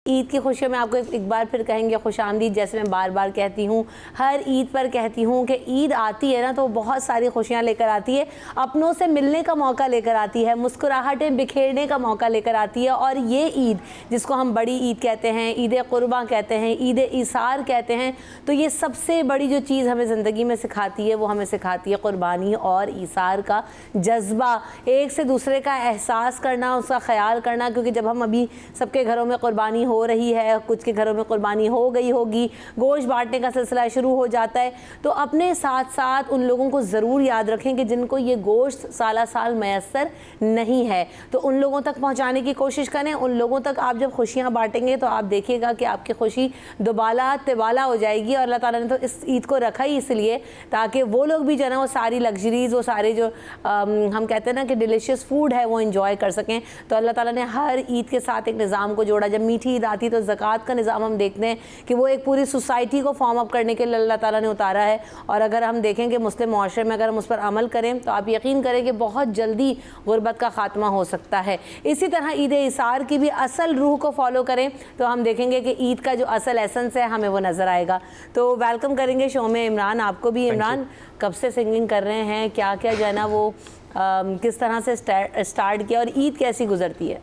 ईद की खुशियों में आपको एक बार फिर कहेंगे खुशामदीद। जैसे मैं बार बार कहती हूँ, हर ईद पर कहती हूँ कि ईद आती है ना तो बहुत सारी खुशियाँ लेकर आती है, अपनों से मिलने का मौका लेकर आती है, मुस्कुराहटें बिखेरने का मौका लेकर आती है। और ये ईद जिसको हम बड़ी ईद कहते हैं, ईद कुर्बां कहते हैं, ईद इसार कहते हैं, तो ये सबसे बड़ी जो चीज़ हमें ज़िंदगी में सिखाती है वो हमें सिखाती है क़ुरबानी और इसार का जज्बा, एक से दूसरे का एहसास करना, उसका ख्याल करना। क्योंकि जब हम अभी सबके घरों में क़ुरबानी हो रही है, कुछ के घरों में क़ुरबानी हो गई होगी, गोश्त बांटने का सिलसिला शुरू हो जाता है, तो अपने साथ साथ उन लोगों को ज़रूर याद रखें कि जिनको ये गोश्त साला साल मैसर नहीं है, तो उन लोगों तक पहुँचाने की कोशिश करें। उन लोगों तक आप जब खुशियाँ बांटेंगे तो आप देखिएगा कि आपकी खुशी दोबाला तिबाला हो जाएगी। और अल्लाह ताला ने तो इस ईद को रखा ही इसलिए ताकि वो लोग भी जो है ना वो सारी लग्जरीज़, वो सारे जो हम कहते हैं ना कि डिलीशियस फूड है वो इंजॉय कर सकें। तो अल्लाह ताला ने हर ईद के साथ एक निज़ाम को जोड़ा। जब मीठी ईद आती तो ज़कात का निज़ाम हम देखते हैं कि वो एक पूरी सोसाइटी को फॉर्म अप करने के लिए अल्लाह ताला ने उतारा है। और अगर हम देखें कि मुस्लिम माशरे में अगर हम उस पर अमल करें तो आप यकीन करें कि बहुत जल्दी गुर्बत का ख़ात्मा हो सकता है। इसी तरह ईद इसार की भी असल रूह को फॉलो करें तो हम देखेंगे कि ईद का जो असल एसेंस है हमें वो नज़र आएगा। तो वेलकम करेंगे शो में इमरान आपको भी। इमरान, कब से सिंगिंग कर रहे हैं, क्या क्या जो है ना वो किस तरह से स्टार्ट किया और ईद कैसी गुजरती है?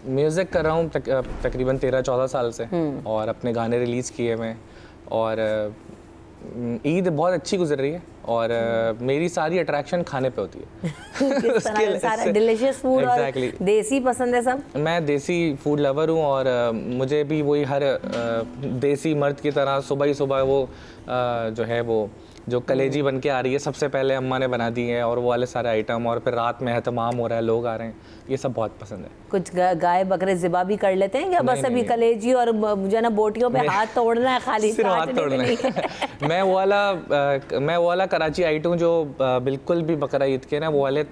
म्यूज़िक कर रहा हूँ तकरीबन 13-14 साल से और अपने गाने रिलीज़ किए मैं। और ईद बहुत अच्छी गुजर रही है और मेरी सारी अट्रैक्शन खाने पे होती है। किस तरह सारा डिलीशियस फूड और देसी पसंद है सब? मैं देसी फूड लवर हूँ और मुझे भी वही हर देसी मर्द की तरह सुबह ही सुबह वो जो है वो जो कलेजी बन के आ रही है, सबसे पहले अम्मा ने बना दी है और वो वाले सारे आइटम, और फिर रात में एहतमाम हो रहा है, लोग आ रहे हैं, ये सब बहुत पसंद है। कुछ गाय बकरे ज़िबा भी कर लेते हैं क्या? बस अभी कलेजी और जो ना बोटियों पे हाथ तोड़ना है, खाली सिर्फ हाथ तोड़ना है। मैं वो वाला कराची आइटम जो बिल्कुल भी बकरा ईद के ना वो वाले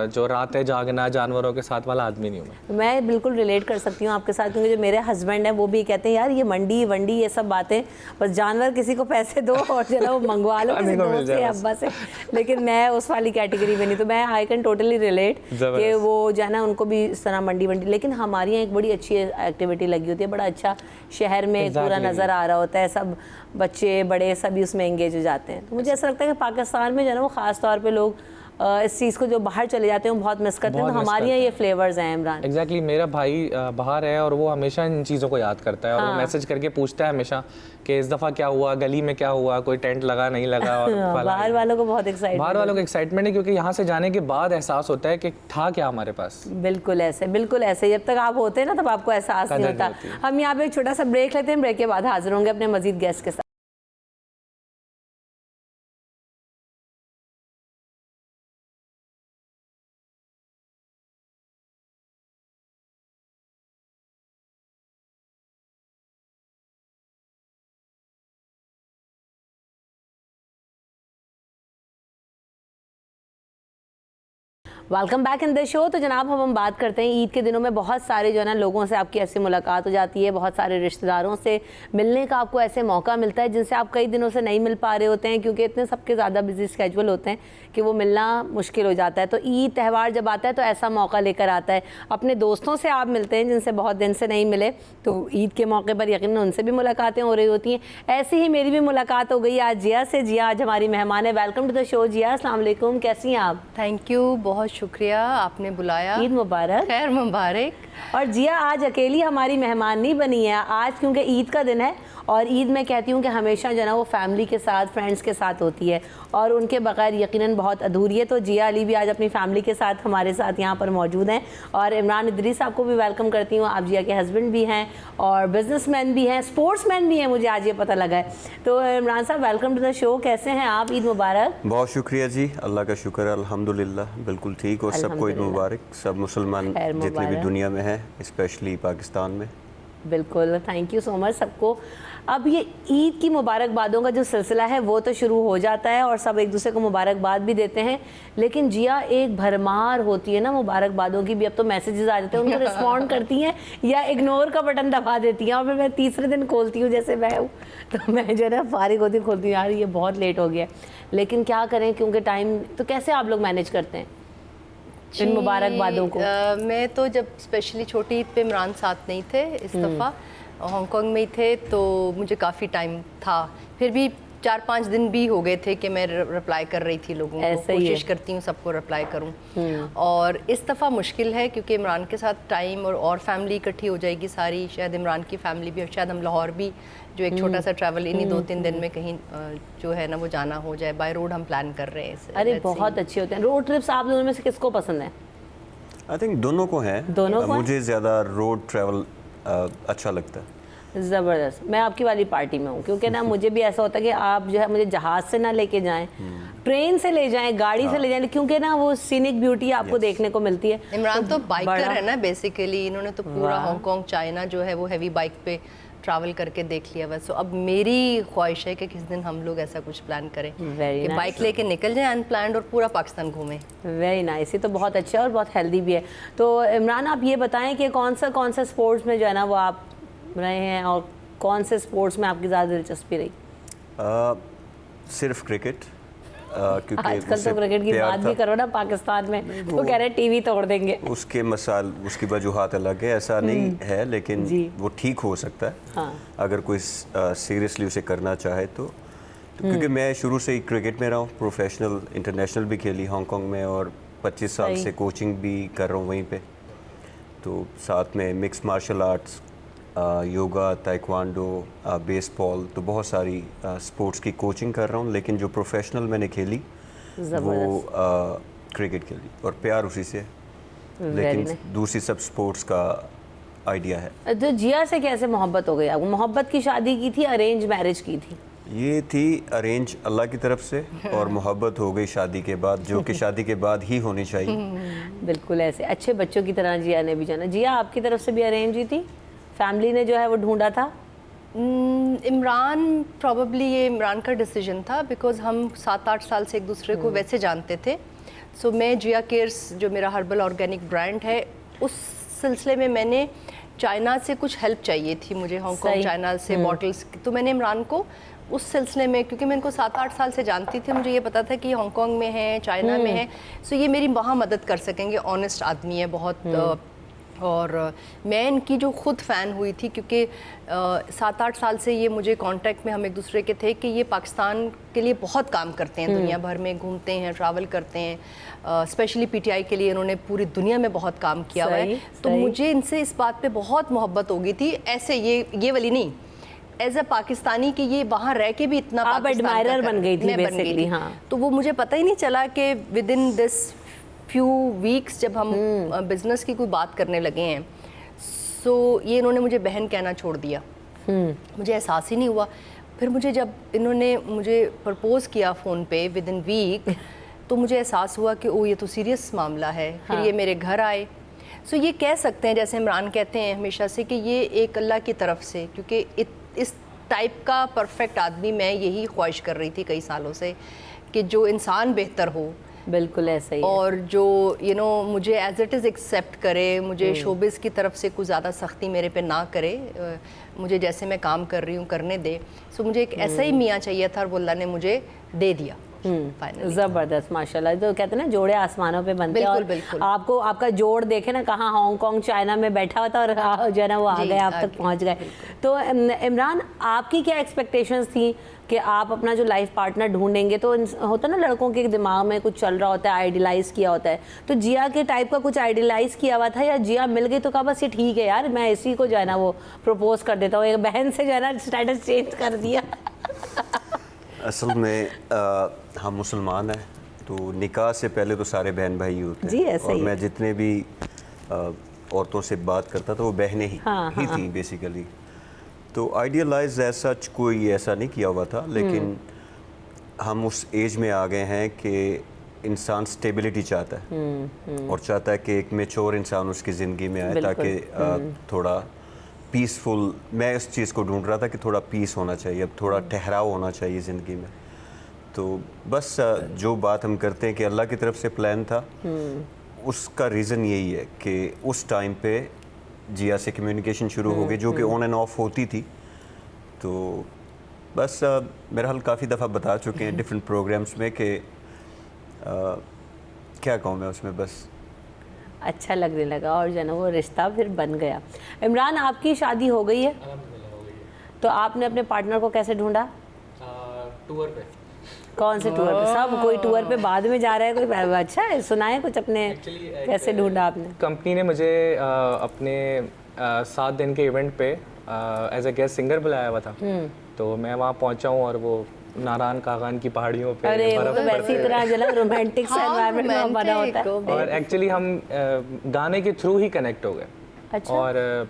जो रात है जागना जानवरों के साथ वाला आदमी नहीं हूँ मैं बिल्कुल रिलेट कर सकती हूँ आपके साथ, क्योंकि जो मेरे हस्बैंड हैं वो भी कहते हैं यार ये मंडी वंडी ये सब बातें, बस जानवर किसी को पैसे दो और जो है वो मंगवा लो अब्बा से। लेकिन मैं उस वाली कैटेगरी में नहीं, तो मैं आई कैन टोटली रिलेट कि वो जो है ना उनको भी इस तरह मंडी वंडी। लेकिन हमारे यहाँ एक बड़ी अच्छी एक्टिविटी लगी होती है, बड़ा अच्छा शहर में पूरा नज़र आ रहा होता है, सब बच्चे बड़े सभी उसमें एंगेज हो जाते हैं। तो मुझे ऐसा लगता है कि पाकिस्तान में जो है ना वो ख़ास तौर पर लोग इस चीज़ को जो बाहर चले जाते हैं वो बहुत मिस करते हैं। तो हमारे यहाँ ये फ्लेवर्स हैं इमरान। एग्जैक्टली मेरा भाई बाहर है और वो हमेशा इन चीज़ों को याद करता है और वो मैसेज करके पूछता है हमेशा कि इस दफ़ा क्या हुआ, गली में क्या हुआ, कोई टेंट लगा नहीं लगा। और बाहर वालों को बहुत एक्साइटमेंट, बाहर वालों को एक्साइटमेंट है क्योंकि यहाँ से जाने के बाद एहसास होता है कि था क्या हमारे पास। बिल्कुल ऐसे, बिल्कुल ऐसे। जब तक आप होते हैं ना तब आपको एहसास नहीं होता। हम यहाँ पे एक छोटा सा ब्रेक लेते हैं, ब्रेक के बाद हाजिर होंगे अपने मजीद गेस्ट के साथ। Welcome back in the show. तो जनाब हम बात करते हैं ईद के दिनों में बहुत सारे जो है ना लोगों से आपकी ऐसी मुलाकात हो जाती है, बहुत सारे रिश्तेदारों से मिलने का आपको ऐसे मौका मिलता है जिनसे आप कई दिनों से नहीं मिल पा रहे होते हैं क्योंकि इतने सबके ज़्यादा बिजी स्केजुअल होते हैं कि वो मिलना मुश्किल हो जाता है। तो ईद त्यौहार जब आता है तो ऐसा मौका लेकर आता है, अपने दोस्तों से आप मिलते हैं जिनसे बहुत दिन से नहीं मिले, तो ईद के मौके पर यकीनन उनसे भी मुलाकातें हो रही होती हैं। ऐसी ही मेरी भी मुलाकात हो गई आज जिया से। जिया आज हमारी मेहमान है। वेलकम टू द शो जिया, अस्सलाम वालेकुम, कैसी हैं आप? थैंक यू, बहुत शुक्रिया आपने बुलाया। ईद मुबारक। खैर मुबारक। और जिया आज अकेली हमारी मेहमान नहीं बनी है आज, क्योंकि ईद का दिन है और ईद मैं कहती हूँ कि हमेशा जो ना वो फैमिली के साथ, फ्रेंड्स के साथ होती है और उनके बगैर यकीनन बहुत अधूरी है। तो जिया अली भी आज अपनी फैमिली के साथ हमारे साथ यहाँ पर मौजूद हैं। और इमरान इदरीस आपको भी वेलकम करती हूँ। आप जिया के हस्बैंड भी हैं और बिजनेसमैन भी हैं, स्पोर्ट्समैन भी हैं, मुझे आज ये पता लगा है। तो इमरान साहब वेलकम टू द शो, कैसे हैं आप? ईद मुबारक। बहुत शुक्रिया जी, अल्लाह का शुक्र है, अल्हम्दुलिल्लाह बिल्कुल ठीक। और सबको ईद मुबारक, सब मुसलमान जितने भी दुनिया में हैं, स्पेशली पाकिस्तान में। बिल्कुल, थैंक यू सो मच सबको। अब ये ईद की मुबारकबादों का जो सिलसिला है वो तो शुरू हो जाता है और सब एक दूसरे को मुबारकबाद भी देते हैं, लेकिन जिया एक भरमार होती है ना मुबारकबादों की भी। अब तो मैसेजेस आ जाते हैं, उनको रिस्पॉन्ड करती हैं या इग्नोर का बटन दबा देती हैं और फिर मैं तीसरे दिन खोलती हूँ, जैसे मैं हूँ तो मैं जो है ना फारिग होती खोलती हूँ, यार ये बहुत लेट हो गया। लेकिन क्या करें क्योंकि टाइम, तो कैसे आप लोग मैनेज करते हैं? इन मुबारकबादों को? मैं तो जब स्पेशली छोटी ईद पे इमरान साथ नहीं थे इस दफ़ा, हांगकांग में ही थे, तो मुझे काफ़ी टाइम था, फिर भी 4-5 दिन भी हो गए थे कि मैं रिप्लाई कर रही थी लोगों को, कोशिश करती हूँ सबको रिप्लाई करूँ। और इस दफ़ा मुश्किल है क्योंकि इमरान के साथ टाइम और फैमिली इकट्ठी हो जाएगी सारी, शायद इमरान की फैमिली भी, शायद हम लाहौर भी जो एक छोटा सा ट्रैवल इन्हीं 2-3 दिन में कहीं जो है ना वो जाना हो जाए, बाय रोड हम प्लान कर रहे हैं। अरे बहुत अच्छे होते हैं रोड ट्रिप्स। आप दोनों में से किसको पसंद है? आई थिंक दोनों को है। मुझे ज़्यादा रोड ट्रैवल अच्छा लगता है। ज़बरदस्त। मैं आपकी वाली पार्टी में हूँ क्योंकि ना मुझे भी ऐसा होता है कि आप जो है मुझे जहाज़ से ना लेके जाएं, ट्रेन से ले जाएं, गाड़ी से ले जाएं, क्योंकि ना वो सीनिक ब्यूटी आपको देखने को मिलती है। इमरान तो बाइकर है ना बेसिकली, इन्होंने तो पूरा हांगकांग चाइना जो है वो हैवी बाइक पे ट्रैवल करके देख लिया बस। तो अब मेरी ख्वाहिश है कि किस दिन हम लोग ऐसा कुछ प्लान करें कि बाइक लेके निकल जाएं अनप्लान्ड और पूरा पाकिस्तान घूमें। Very nice. ये तो बहुत अच्छा है और बहुत हेल्दी भी है। तो इमरान आप ये बताएं कि कौन सा स्पोर्ट्स में जो है ना वो आप रहे हैं और कौन से स्पोर्ट्स में आपकी ज़्यादा दिलचस्पी रही? सिर्फ क्रिकेट, क्योंकि आजकल तो क्रिकेट की बात भी करो ना पाकिस्तान में तो कह रहे हैं टीवी तोड़ देंगे। उसके उसकी वजूहात अलग है, ऐसा नहीं है, लेकिन वो ठीक हो सकता है। हाँ। अगर कोई सीरियसली उसे करना चाहे तो क्योंकि मैं शुरू से ही क्रिकेट में रहा हूँ, प्रोफेशनल इंटरनेशनल भी खेली हांगकांग में और 25 साल से कोचिंग भी कर रहा हूँ वहीं पे। तो साथ में mix martial arts, yoga, taekwondo, baseball, तो बहुत सारी स्पोर्ट्स की कोचिंग कर रहा हूँ, लेकिन जो प्रोफेशनल मैंने खेली वो क्रिकेट खेली और प्यार उसी से, लेकिन दूसरी सब स्पोर्ट्स का आइडिया है। तो जिया से कैसे मोहब्बत हो गई आपको? मोहब्बत की शादी की थी, अरेंज मैरिज की थी? ये थी अरेंज अल्लाह की तरफ से और मोहब्बत हो गई शादी के बाद, जो कि शादी के बाद ही होनी चाहिए। बिल्कुल ऐसे अच्छे बच्चों की तरह जिया ने भी जाना। जिया आपकी तरफ से भी अरेंज ही थी, फैमिली ने जो है वो ढूंढा था? इमरान प्रॉबली ये इमरान का डिसीजन था बिकॉज़ हम 7-8 साल से एक दूसरे को वैसे जानते थे। सो मैं जिया केयर्स जो मेरा हर्बल ऑर्गेनिक ब्रांड है उस सिलसिले में मैंने चाइना से कुछ हेल्प चाहिए थी मुझे, हांगकांग चाइना से बॉटल्स, तो मैंने इमरान को उस सिलसिले में, क्योंकि मैं इनको 7-8 साल से जानती थी, मुझे ये पता था कि हांगकांग में है, चाइना में है, सो ये मेरी वहाँ मदद कर सकेंगे। ऑनेस्ट आदमी है बहुत, और मैं इनकी जो ख़ुद फ़ैन हुई थी क्योंकि 7-8 साल से ये मुझे कांटेक्ट में हम एक दूसरे के थे कि ये पाकिस्तान के लिए बहुत काम करते हैं, दुनिया भर में घूमते हैं, ट्रैवल करते हैं, स्पेशली पीटीआई के लिए इन्होंने पूरी दुनिया में बहुत काम किया हुआ है। तो मुझे इनसे इस बात पे बहुत मोहब्बत हो गई थी, ऐसे ये वाली नहीं, एज अ पाकिस्तानी कि ये वहाँ रह के भी इतना आप एडमायरर बन गई थी बेसिकली। हाँ, तो वो मुझे पता ही नहीं चला कि with in this few weeks जब हम बिज़नेस की कोई बात करने लगे हैं, सो ये इन्होंने मुझे बहन कहना छोड़ दिया। मुझे एहसास ही नहीं हुआ। फिर मुझे जब इन्होंने मुझे प्रपोज़ किया फ़ोन पे विद इन वीक, तो मुझे एहसास हुआ कि ओ ये तो सीरियस मामला है। फिर ये मेरे घर आए। सो ये कह सकते हैं जैसे इमरान कहते हैं हमेशा से कि ये एक अल्लाह की तरफ से, क्योंकि इस टाइप का परफेक्ट आदमी मैं यही ख्वाहिश कर रही थी कई सालों से कि जो इंसान बेहतर हो। बिल्कुल ऐसा ही और जो मुझे एज इट इज़ एक्सेप्ट करे, मुझे शोबिज़ की तरफ से कुछ ज़्यादा सख्ती मेरे पे ना करे, मुझे जैसे मैं काम कर रही हूँ करने दे। सो मुझे एक ऐसा ही मियाँ चाहिए था और वो अल्लाह ने मुझे दे दिया। ज़बरदस्त माशाल्लाह। तो कहते हैं ना जोड़े आसमानों पे बनते हैं, और बिल्कुल। आपको आपका जोड़ देखे ना कहाँ हांगकांग चाइना में बैठा हुआ था और जो है ना वो आ गए, आप तक पहुँच गए। तो इमरान आपकी क्या एक्सपेक्टेशंस थी कि आप अपना जो लाइफ पार्टनर ढूंढेंगे, तो होता ना लड़कों के दिमाग में कुछ चल रहा होता है, आइडियलाइज़ किया होता है, तो जिया के टाइप का कुछ आइडियलाइज़ किया हुआ था या जिया मिल गई तो कहा बस ये ठीक है यार मैं इसी को जो है ना वो प्रपोज कर देता हूँ, एक बहन से जो है ना स्टेटस चेंज कर दिया? असल में हम मुसलमान हैं तो निकाह से पहले तो सारे बहन भाई होते हैं। जी ऐसे और ही। मैं जितने भी औरतों से बात करता था वो बहनें ही थी बेसिकली। तो आइडियलाइज ऐसा कोई ऐसा नहीं किया हुआ था, लेकिन हम उस एज में आ गए हैं कि इंसान स्टेबिलिटी चाहता है और चाहता है कि एक मैच्योर इंसान उसकी ज़िंदगी में आए, ताकि थोड़ा पीसफुल, मैं इस चीज़ को ढूंढ रहा था कि थोड़ा पीस होना चाहिए, अब थोड़ा ठहराव होना चाहिए ज़िंदगी में। तो बस जो बात हम करते हैं कि अल्लाह की तरफ से प्लान था, उसका रीज़न यही है कि उस टाइम पे जिया से कम्युनिकेशन शुरू हो गई, जो कि ऑन एंड ऑफ होती थी। तो बस मेरा हाल काफ़ी दफ़ा बता चुके हैं डिफरेंट प्रोग्राम्स में कि क्या कहूँ मैं उसमें, बस अच्छा लगने लगा और जो है ना वो रिश्ता फिर बन गया। इमरान, आपकी शादी हो गई है? तो आपने अपने पार्टनर को कैसे ढूंढा? टूर पे। कौन से टूर पे? सब कोई टूर पे बाद में जा रहा है, कोई अच्छा है, सुनाए कुछ अपने कैसे ढूंढा आपने? कंपनी ने मुझे अपने 7 दिन के इवेंट पे एज ए गेस्ट सिंगर बुलाया हुआ था। तो मैं वहाँ पहुँचा हूँ और वो नारायण कागान की पहाड़ियों पे अरे वो बर्फ तो वैसी तरह जो है रोमांटिक सा एनवायरनमेंट में बना होता है। और एक्चुअली हम गाने के थ्रू ही कनेक्ट हो गए। अच्छा। और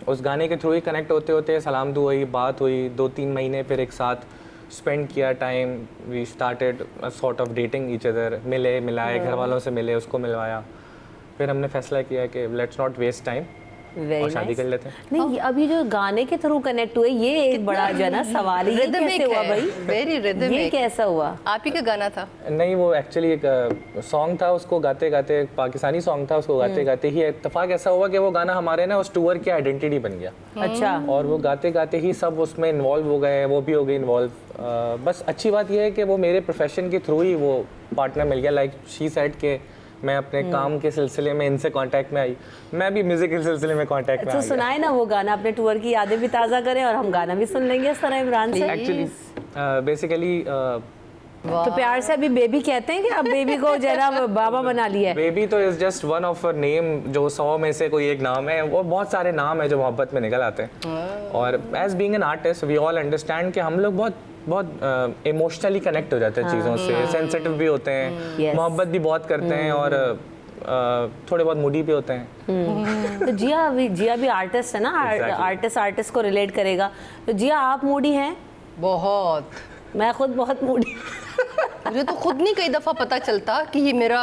उस गाने के थ्रू ही कनेक्ट होते होते सलाम दुआ हुई, बात हुई, 2-3 महीने फिर एक साथ स्पेंड किया time. We started sort of dating each other, मिलाए, घर वालों से मिले, उसको मिलवाया। फिर हमने फैसला किया कि लेट्स नॉट वेस्ट टाइम और शादी कर लेते हैं। नहीं, अभी जो गाने के थ्रू कनेक्ट हुए ये एक बड़ा जो है ना सवाल है, ये कैसे हुआ भाई? Very rhythmic. ये कैसा हुआ? आप ही का गाना था? नहीं, वो एक्चुअली एक सॉन्ग था, उसको गाते गाते, पाकिस्तानी सॉन्ग था, उसको गाते गाते ही इत्तेफाक ऐसा हुआ कि वो गाना हमारे ना उस टूर की आइडेंटिटी बन गया। अच्छा। और वो गाते गाते ही सब उसमें इन्वॉल्व हो गए, वो भी हो गई इन्वॉल्व। बस अच्छी बात यह है कि वो मेरे प्रोफेशन के थ्रू ही वो पार्टनर मिल गया। लाइक शी सेड के मैं अपने काम के सिलसिले में इनसे कांटेक्ट में आई, मैं भी म्यूजिक के सिलसिले में कांटेक्ट में आ तो गया। सुनाए ना वो गाना, अपने टूर की यादें भी ताज़ा करें और हम गाना भी सुन लेंगे इस तरह इमरान से। एक्चुअली बेसिकली तो प्यार से अभी बेबी कहते हैं कि अब बेबी को जरा बाबा बना लिया है? बेबी तो is just one of a name, जो 100 में से कोई एक नाम है। वो बहुत सारे नाम है जो मोहब्बत में निकल आते हैं। और as being an artist we all understand कि हम लोग बहुत इमोशनली कनेक्ट हो जाते हैं चीज़ों से, सेंसिटिव भी होते हैं, मोहब्बत भी बहुत करते हैं और थोड़े बहुत मूडी भी होते हैं। तो जिया भी आर्टिस्ट है ना, आर्टिस्ट को रिलेट करेगा। तो जिया, आप मूडी हैं? बहुत। मैं खुद बहुत मूडी। मुझे तो खुद नहीं कई दफ़ा पता चलता कि ये मेरा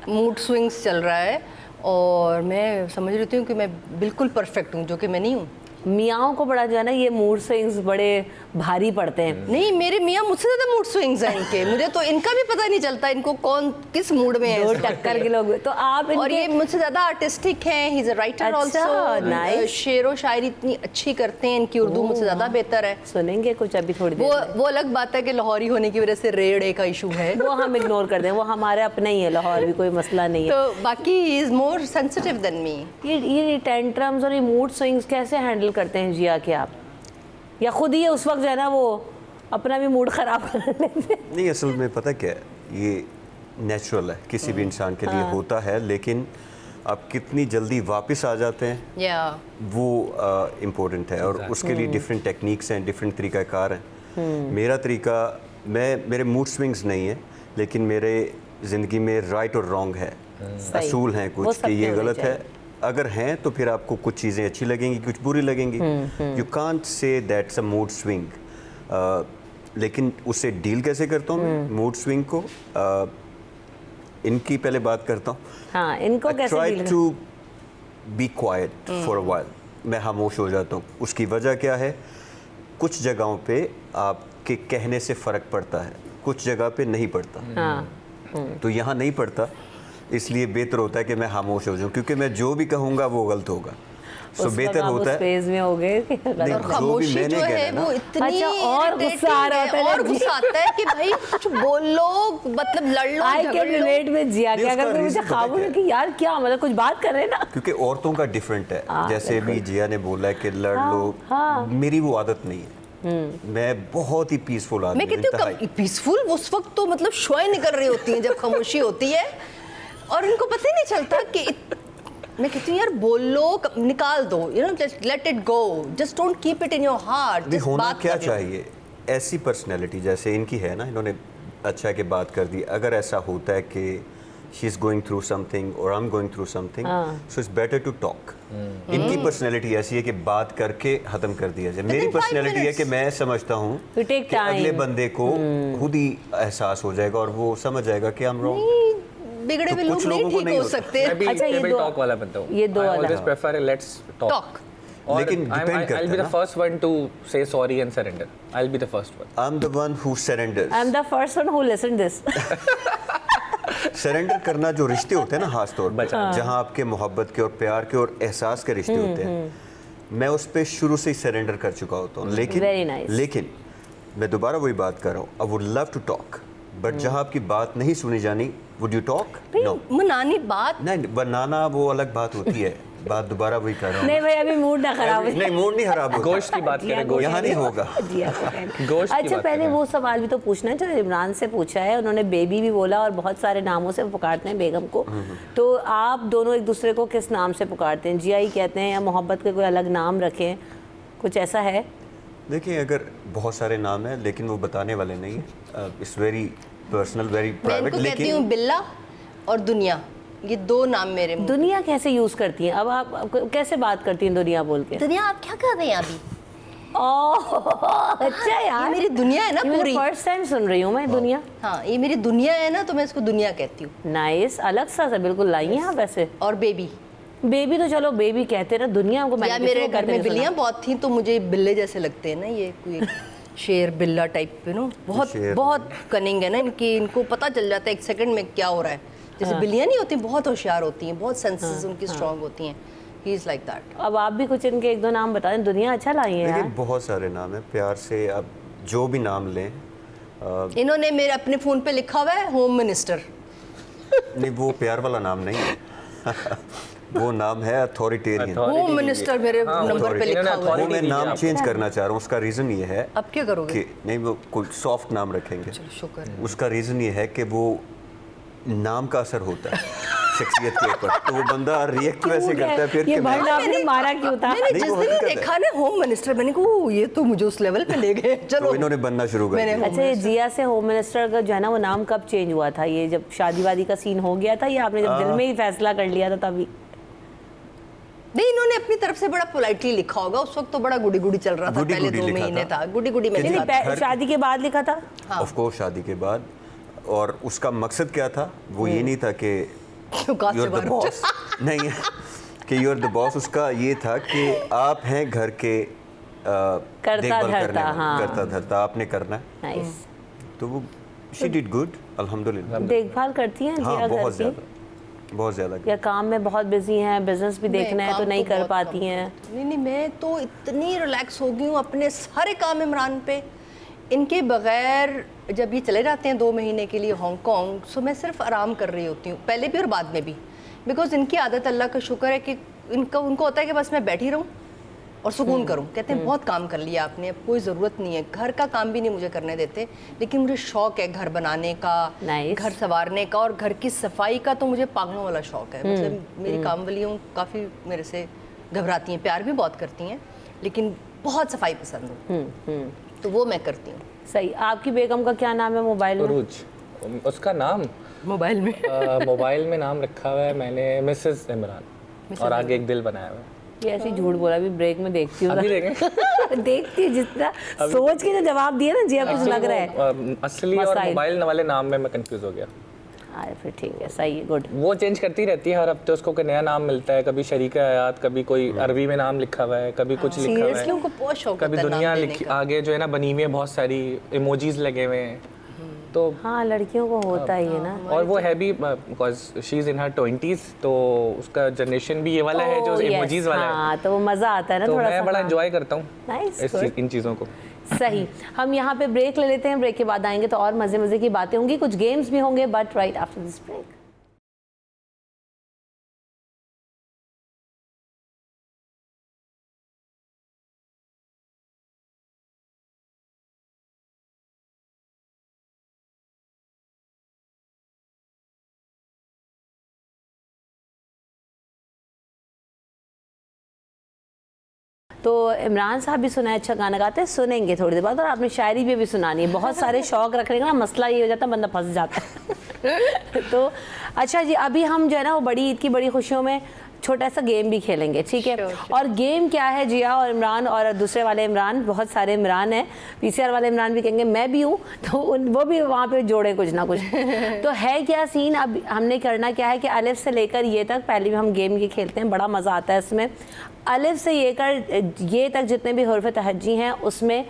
मूड स्विंग्स चल रहा है, और मैं समझ रही हूँ कि मैं बिल्कुल परफेक्ट हूँ, जो कि मैं नहीं हूँ। मियाँओं को बड़ा जो है ना ये मूड स्विंग्स बड़े भारी पड़ते हैं। नहीं, मेरे मियाँ मुझसे ज़्यादा मूड स्विंग्स हैं इनके। मुझे तो इनका भी पता नहीं चलता इनको कौन किस मूड में है। दो टक्कर के लोग। तो आप और ये मुझसे ज़्यादा आर्टिस्टिक हैं। He is a writer also. शेर व शायरी इतनी अच्छी करते हैं, इनकी उर्दू मुझसे ज़्यादा बेहतर है। सुनेंगे कुछ अभी थोड़ी देर। वो अलग बात है कि लाहौरी होने की वजह से रेड़े का इशू है, वो हम इग्नोर कर दें, वो हमारे अपना ही है, लाहौर भी कोई मसला नहीं है। तो बाकी he is more sensitive than me. ये टेंट्रम्स और ये मूड स्विंग्स कैसे हैंडल करते हैं जिया के आप? या खुद ही उस वक्त जो है ना वो अपना भी मूड ख़राब कर लेते हैं? नहीं, असल में पता क्या है, ये नेचुरल है, किसी भी इंसान के लिए होता है, लेकिन आप कितनी जल्दी वापस आ जाते हैं वो इम्पोर्टेंट है। और उसके लिए डिफरेंट टेक्निक्स हैं, डिफरेंट तरीक़ाकार हैं। मेरा तरीका, मेरे मूड स्विंग्स नहीं है, लेकिन मेरे ज़िंदगी में राइट और रॉन्ग है, असूल हैं कुछ कि ये गलत है। अगर हैं तो फिर आपको कुछ चीज़ें अच्छी लगेंगी, कुछ बुरी लगेंगी। You can't say that's a mood swing. लेकिन उससे डील कैसे करता हूँ मैं मूड स्विंग को? इनकी पहले बात करता हूँ। हाँ, इनको कैसे try to be quiet for a while. मैं खामोश हो जाता हूँ। उसकी वजह क्या है? कुछ जगहों पे आपके कहने से फ़र्क पड़ता है, कुछ जगह पे नहीं पड़ता। तो यहाँ नहीं पड़ता, इसलिए बेहतर होता है कि मैं खामोश हो जाऊं, क्योंकि मैं जो भी कहूँगा वो गलत होगा। सो बेहतर होता है फेज में हो गए कि और खामोशी जो है वो इतनी अच्छा, और गुस्सा आ रहा है, और गुस्सा आता है कि भाई कुछ बोल लो, मतलब लड़ लो, आई कैन रिलेट विद जिया कि अगर कोई मुझे खामोश है कि यार क्या मतलब कुछ बात कर रहे हैं ना, क्योंकि औरतों का डिफरेंट है। जैसे भी जिया ने बोला है कि लड़ लो, मेरी वो आदत नहीं है। मैं बहुत ही पीसफुल आदमी हूं। मैं कहती हूँ पीसफुल उस वक्त तो मतलब शुआएं निकल रही होती हैं जब खामोशी होती है, और इनको पता ही नहीं चलता कि मैं कहती हूँ यार बोल लो, निकाल दो, you know, just let it go, just don't keep it in your heart. भी होना क्या चाहिए, ऐसी पर्सनैलिटी जैसे इनकी है ना, इन्होंने अच्छा कि बात कर दी। अगर ऐसा होता है कि she is going through something और I am going through something, so it's better to talk. इनकी पर्सनैलिटी ऐसी है कि बात करके ख़त्म कर दिया जाए। मेरी पर्सनैलिटी है कि मैं समझता हूँ कि अगले बंदे को खुद ही एहसास हो जाएगा और वो समझ जाएगा कि हम रॉन्ग। बिगड़े हुए तो लोग नहीं ठीक हो सकते। अच्छा, ये टॉक वाला बनता हूँ। ये दो वाला ऑलवेज प्रेफर लेट्स टॉक। लेकिन डिपेंड करता है। I'll be the first one to say sorry and surrender. I'll be the first one. I'm the one who surrenders. I'm the first one who listened this. Surrender करना जो रिश्ते होते हैं ना, खास तौर पर जहाँ आपके मोहब्बत के और प्यार के और एहसास के रिश्ते होते हैं, मैं उस पर शुरू से ही सरेंडर कर चुका होता हूँ। लेकिन मैं दोबारा वही बात कर रहा हूँ, I would love to talk, but जहाँ आपकी बात नहीं सुनी जानी वुड यू टॉक? नो, मनानी बात नहीं, बनाना वो अलग बात होती है, बात दोबारा वही कर रहा हूँ। नहीं भाई अभी मूड ना खराब हो नहीं, मूड नहीं खराब होता। गोश्त की बात करें, गोश्त यहाँ नहीं होगा। गोश्त की अच्छा बात पहले करें। वो सवाल भी तो पूछना है जो इमरान से पूछा है, उन्होंने बेबी भी बोला और बहुत सारे नामों से पुकारते हैं बेगम को, तो आप दोनों एक दूसरे को किस नाम से पुकारते हैं? जिया ही कहते हैं या मोहब्बत के कोई अलग नाम रखें, कुछ ऐसा है? देखिए, अगर बहुत सारे नाम हैं लेकिन वो बताने वाले नहीं है, इट्स वेरी पर्सनल, वेरी मैं प्राइवेट। इनको कहती हूँ लेकिन बिल्ला और दुनिया, ये 2 नाम मेरे मुंह। दुनिया कैसे यूज करती हैं? अब आप कैसे बात करती हैं दुनिया बोल के? दुनिया आप क्या कर रहे हैं अभी? ओह अच्छा यार, ये मेरी दुनिया है ना पूरी। फर्स्ट टाइम सुन रही हूँ मैं दुनिया। हाँ, ये मेरी दुनिया है ना, तो मैं इसको दुनिया कहती हूँ। नाइस, अलग सा बिल्कुल लाई हैं आप वैसे। और बेबी, बेबी तो चलो बेबी कहते हैं ना, दुनिया हमको या मैंने मेरे किसी को घर कहते में नहीं सुना। बिल्लियाँ बहुत थी तो मुझे बिल्ले जैसे लगते हैं ना, ये कोई शेर बिल्ला टाइप पे ना, बहुत शेर। बहुत कनिंग है ना इनकी, इनको पता चल जाता है 1 सेकंड में क्या हो रहा है। जैसे बिल्लियाँ नहीं होती, बहुत होशियार होती हैं, बहुत सेंसेस उनकी स्ट्रांग होती हैं। He is like that. अब आप भी कुछ इनके 1-2 नाम बता दें, दुनिया अच्छा लाई है देखिए, यार। बहुत सारे नाम हैं, प्यार से आप जो भी नाम लें। इन्होंने मेरे अपने फ़ोन पे लिखा हुआ है होम मिनिस्टर। नहीं, वो प्यार वाला नाम नहीं है। वो नाम है अथॉरिटेरियन। होम मिनिस्टर मेरे नंबर पे लिखा हुआ है। वो मैं नाम चेंज करना चाह रहा हूँ, उसका रीज़न ये है अब क्या करोगे? कि नहीं, वो कोई सॉफ्ट नाम रखेंगे। चलो शुक्र है। उसका रीज़न ये है कि वो नाम का असर होता है शख्सियत के ऊपर, तो वो बंदा रिएक्ट वैसे करता है फिर ये कि मैं भंड आपने मारा क्यों था? मैंने नहीं, जिस वो दिन हकीकत है। देखा ना होम मिनिस्टर, मैंने कहा "ओह, ये तो मुझे उस लेवल पे ले गए, चलो। तो इन्होंने बनना शुरू कर मैंने दिया। अच्छा, ये जिया से होम मिनिस्टर का जो है ना वो नाम कब चेंज हुआ था? ये जब शादी वादी का सीन हो गया था या आपने जब दिल में ही फैसला कर लिया था तभी? नहीं, इन्होंने अपनी तरफ से बड़ा पोलाइटली लिखा होगा, उस वक्त तो बड़ा गुडी गुडी चल रहा था, गुडी पहले गुडी 2 लिखा महीने था। था, गुडी गुडी मैंने नहीं, लिखा था। घर- शादी के बाद लिखा था। ऑफ कोर्स शादी के बाद, और उसका मकसद क्या था? वो ये नहीं था कि औकात से यूर द बाहर बॉस, नहीं कि यूर द बॉस। उसका ये था कि आप हैं घर के देखभाल धरता, करने वाले, हाँ। करता धरता आपने करना है। नाइस। तो वो शी डिड गुड, अल्हम्दुलिल्लाह। देखभाल करती हैं हाँ, जिया घर बहुत की? ज़्यादा, बहुत ज़्यादा। या काम में बहुत बिजी हैं, बिजनेस भी देखना है तो काम नहीं कर बहुत पाती कम हैं? होता है। नहीं, मैं तो इतनी रिलैक्स हो गई हूँ अपने सारे काम इमरान पे, इनके बगैर। जब ये चले जाते हैं 2 महीने के लिए हांगकांग, सो मैं सिर्फ आराम कर रही होती हूँ, पहले भी और बाद में भी, बिकॉज इनकी आदत, अल्लाह का शुक्र है कि उनको होता है कि बस मैं बैठी रहूँ और सुकून करूँ। कहते हैं बहुत काम कर लिया आपने, अब कोई ज़रूरत नहीं है, घर का काम भी नहीं मुझे करने देते, लेकिन मुझे शौक़ है घर बनाने का, Nice. घर संवारने का और घर की सफाई का, तो मुझे पागलों वाला शौक़ है। मतलब मेरी कामवालियों काफ़ी मेरे से घबराती हैं, प्यार भी बहुत करती हैं, लेकिन बहुत सफाई पसंद है, तो वो मैं करती हूँ। सही। आपकी बेगम का क्या नाम है मोबाइल में? उरूज, उसका नाम मोबाइल में मोबाइल में नाम रखा हुआ है मैंने मिसेस इमरान, और आगे एक दिल बनाया हुआ है। ये ऐसे ही झूठ बोला, अभी ब्रेक में देखती हूँ। अभी देखें। देखती हूँ, जितना सोच के जो जवाब दिया ना जिया, कुछ लग रहा है। असली और मसाइल। मोबाइल वाले नाम में मैं कंफ्यूज हो गया। अरे फिर ठीक है, सही है, गुड। वो चेंज करती रहती है हर हफ्ते, उसको कोई नया नाम मिलता है, कभी शरीका हयात, कभी कोई अरबी में नाम लिखा हुआ है, कभी कुछ लिखा हुआ सीरियसली है, उनको बहुत शौक कभी होता है दुनिया नाम देने लिखी का। आगे जो है ना बनी हुई है, बहुत सारी इमोजीज लगे हुए हैं। तो हाँ, लड़कियों को होता ही है ना। और वो है भी because she is in her 20s, तो उसका जनरेशन भी ये वाला है जो Oh, yes, इमोजीज वाला है, हाँ, तो वो मज़ा आता है ना तो थोड़ा मैं सा। बड़ा हाँ। एंजॉय करता हूँ Nice, इन चीज़ों को। सही। हम यहाँ पे ब्रेक ले लेते हैं, ब्रेक के बाद आएंगे तो और मज़े मज़े की बातें होंगी, कुछ गेम्स भी होंगे, but right after this break. तो इमरान साहब भी सुना है, अच्छा गाना गाते हैं, सुनेंगे थोड़ी देर बाद, और आपने शायरी भी सुनानी है। बहुत सारे शौक रखने का ना मसला ये हो जाता है, बंदा फंस जाता है। तो अच्छा जी, अभी हम जो है ना वो बड़ी ईद की बड़ी खुशियों में छोटा सा गेम भी खेलेंगे, ठीक है? Sure. और और गेम क्या है, जिया और इमरान और दूसरे वाले इमरान, बहुत सारे इमरान हैं, पीसीआर वाले इमरान भी कहेंगे मैं भी हूँ, तो वो भी वहाँ पे जोड़े कुछ ना कुछ। तो है क्या सीन, अब हमने करना क्या है कि अलिफ से लेकर ये तक पहले भी हम गेम ये खेलते हैं, बड़ा मज़ा आता है इसमें। अलिफ से ये तक जितने भी हुर्फ तहज्जी हैं उसमें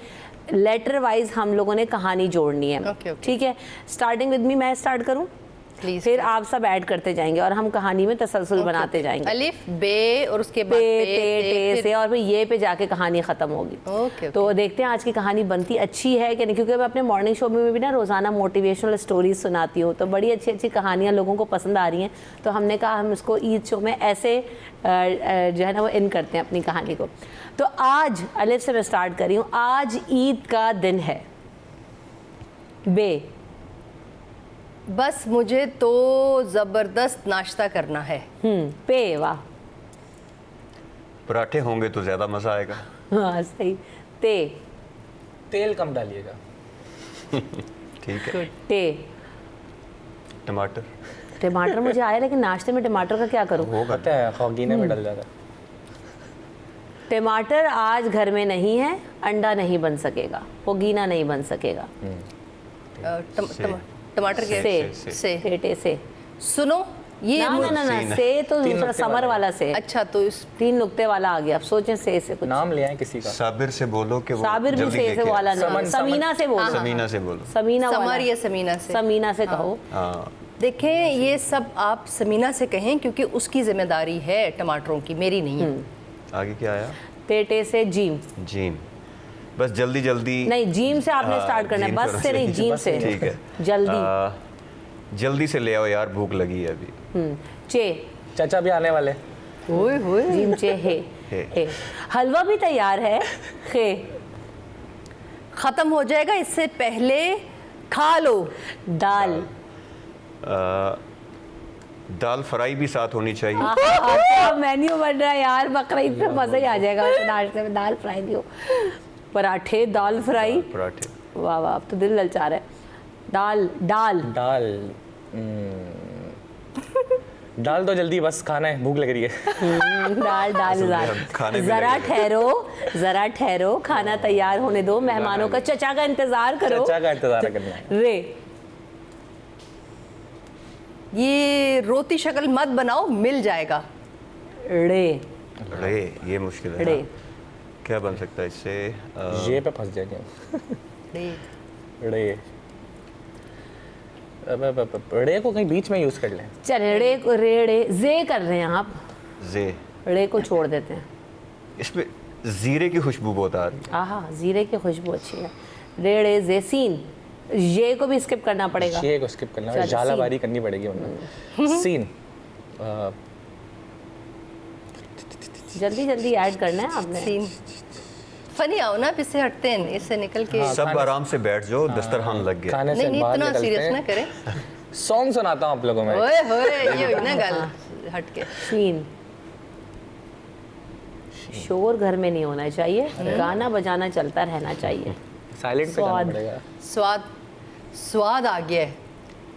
लेटर वाइज हम लोगों ने कहानी जोड़नी है, Okay. ठीक है? स्टार्टिंग विद मी, मैं स्टार्ट करूँ? Please, फिर आप सब ऐड करते जाएंगे और हम कहानी में तसलसल बनाते जाएंगे। अलिफ बे और उसके बाद पे टे से और फिर ये पे जाके कहानी ख़त्म होगी। ओके, तो देखते हैं आज की कहानी बनती अच्छी है कि नहीं, क्योंकि मैं अपने मॉर्निंग शो में भी ना रोज़ाना मोटिवेशनल स्टोरीज सुनाती हूँ, तो बड़ी अच्छी अच्छी कहानियाँ लोगों को पसंद आ रही हैं। तो हमने कहा हम इसको ईद शो में ऐसे जो है ना वो इन करते हैं अपनी कहानी को। तो आज अलिफ से मैं स्टार्ट कर रही हूँ। आज ईद का दिन है। बे बस मुझे तो ज़बरदस्त नाश्ता करना है। पे वाह, पराठे होंगे तो ज़्यादा मज़ा आएगा। हाँ सही। ते तेल कम डालिएगा। ठीक है। टे टमाटर टमाटर मुझे आया, लेकिन नाश्ते में टमाटर का क्या करूँ? होगा। पता है खौगीने में डल जाता है। टमाटर आज घर में नहीं है, अंडा नहीं बन सकेगा, पोगीना नहीं बन सकेगा। टमाटर के से टे से सुनो ये ना ना ना ना, से तो तीन दूसरा नुक्ते समर वाला। वाला से। अच्छा तो इस 3 नुक्ते वाला आ गया। अब सोचें से कुछ। नाम ले आए किसी का। साबिर से बोलो कि वो साबिर भी जल्दी से लेके वाला आए। नहीं, समीना से बोलो। समीना से बोलो। समीना समर वाला, या समीना से। समीना से कहो। हाँ देखें ये सब आप समीना से कहें क्योंकि उसकी जिम्मेदारी है टमाटरों की, मेरी नहीं है। आगे क्या आया? टे से जीम। जीम। बस जल्दी जल्दी। नहीं, जीम से आपने हाँ, स्टार्ट करना है, जीम बस थोड़ा से नहीं, जीम से। ठीक है। जल्दी। जल्दी से ले आओ यार, भूख लगी है अभी। चे चाचा भी आने वाले। ओए होए जीम चे हे। हे। हलवा भी तैयार है। खे खत्म हो जाएगा इससे पहले खा लो। दाल। दाल फ्राई भी साथ होनी चाहिए। क्या मेन्यू बन रहा है यार, बकरीद पे मजा ही आ जाएगा। वैसे नाश्ते में दाल फ्राई नहीं हो, पराठे दाल फ्राई, पराठे। वाह वाह, अब तो दिल ललचा रहा है। दाल दाल दाल दाल तो जल्दी, बस खाना है, भूख लग रही है। दाल दाल दाल। खाने में जरा लगे। ठहरो, जरा ठहरो, खाना तैयार होने दो, मेहमानों का, चचा का इंतजार करो। चाचा का इंतजार करना है। रे ये रोती शक्ल मत बनाओ, मिल जाएगा। रे रे, ये मुश्किल है। रे क्या बन सकता है इससे? ये पे फंस जाएंगे। रे रे को कहीं बीच में यूज कर लें। चले रे को रे जे कर रहे हैं आप, जे। रे को छोड़ देते हैं। इसमें जीरे की खुशबू बहुत आ रही है। आहा, जीरे की खुशबू अच्छी है। रे जे सीन, ये को भी स्किप करना पड़ेगा। ये को स्किप करना है, चलो, झालावारी करनी पड़ेगी वरना। सीन जल्दी जल्दी ऐड करना है आपने। सीन फनी आओ ना, इससे हटते हैं, इससे निकल के। सब आराम से बैठ जाओ, दस्तरखान लग गया। खाने से नहीं बाहर इतना निकलते सीरियस ना हैं। करें। सॉन्ग सुनाता हूँ आप लोगों में। ओए होए ये हुई ना गल हट के। शीन, शोर घर में नहीं होना चाहिए, गाना बजाना चलता रहना चाहिए। साइलेंट पे जाना स्वाद। पड़ेगा। स्वाद स्वाद आ गया है।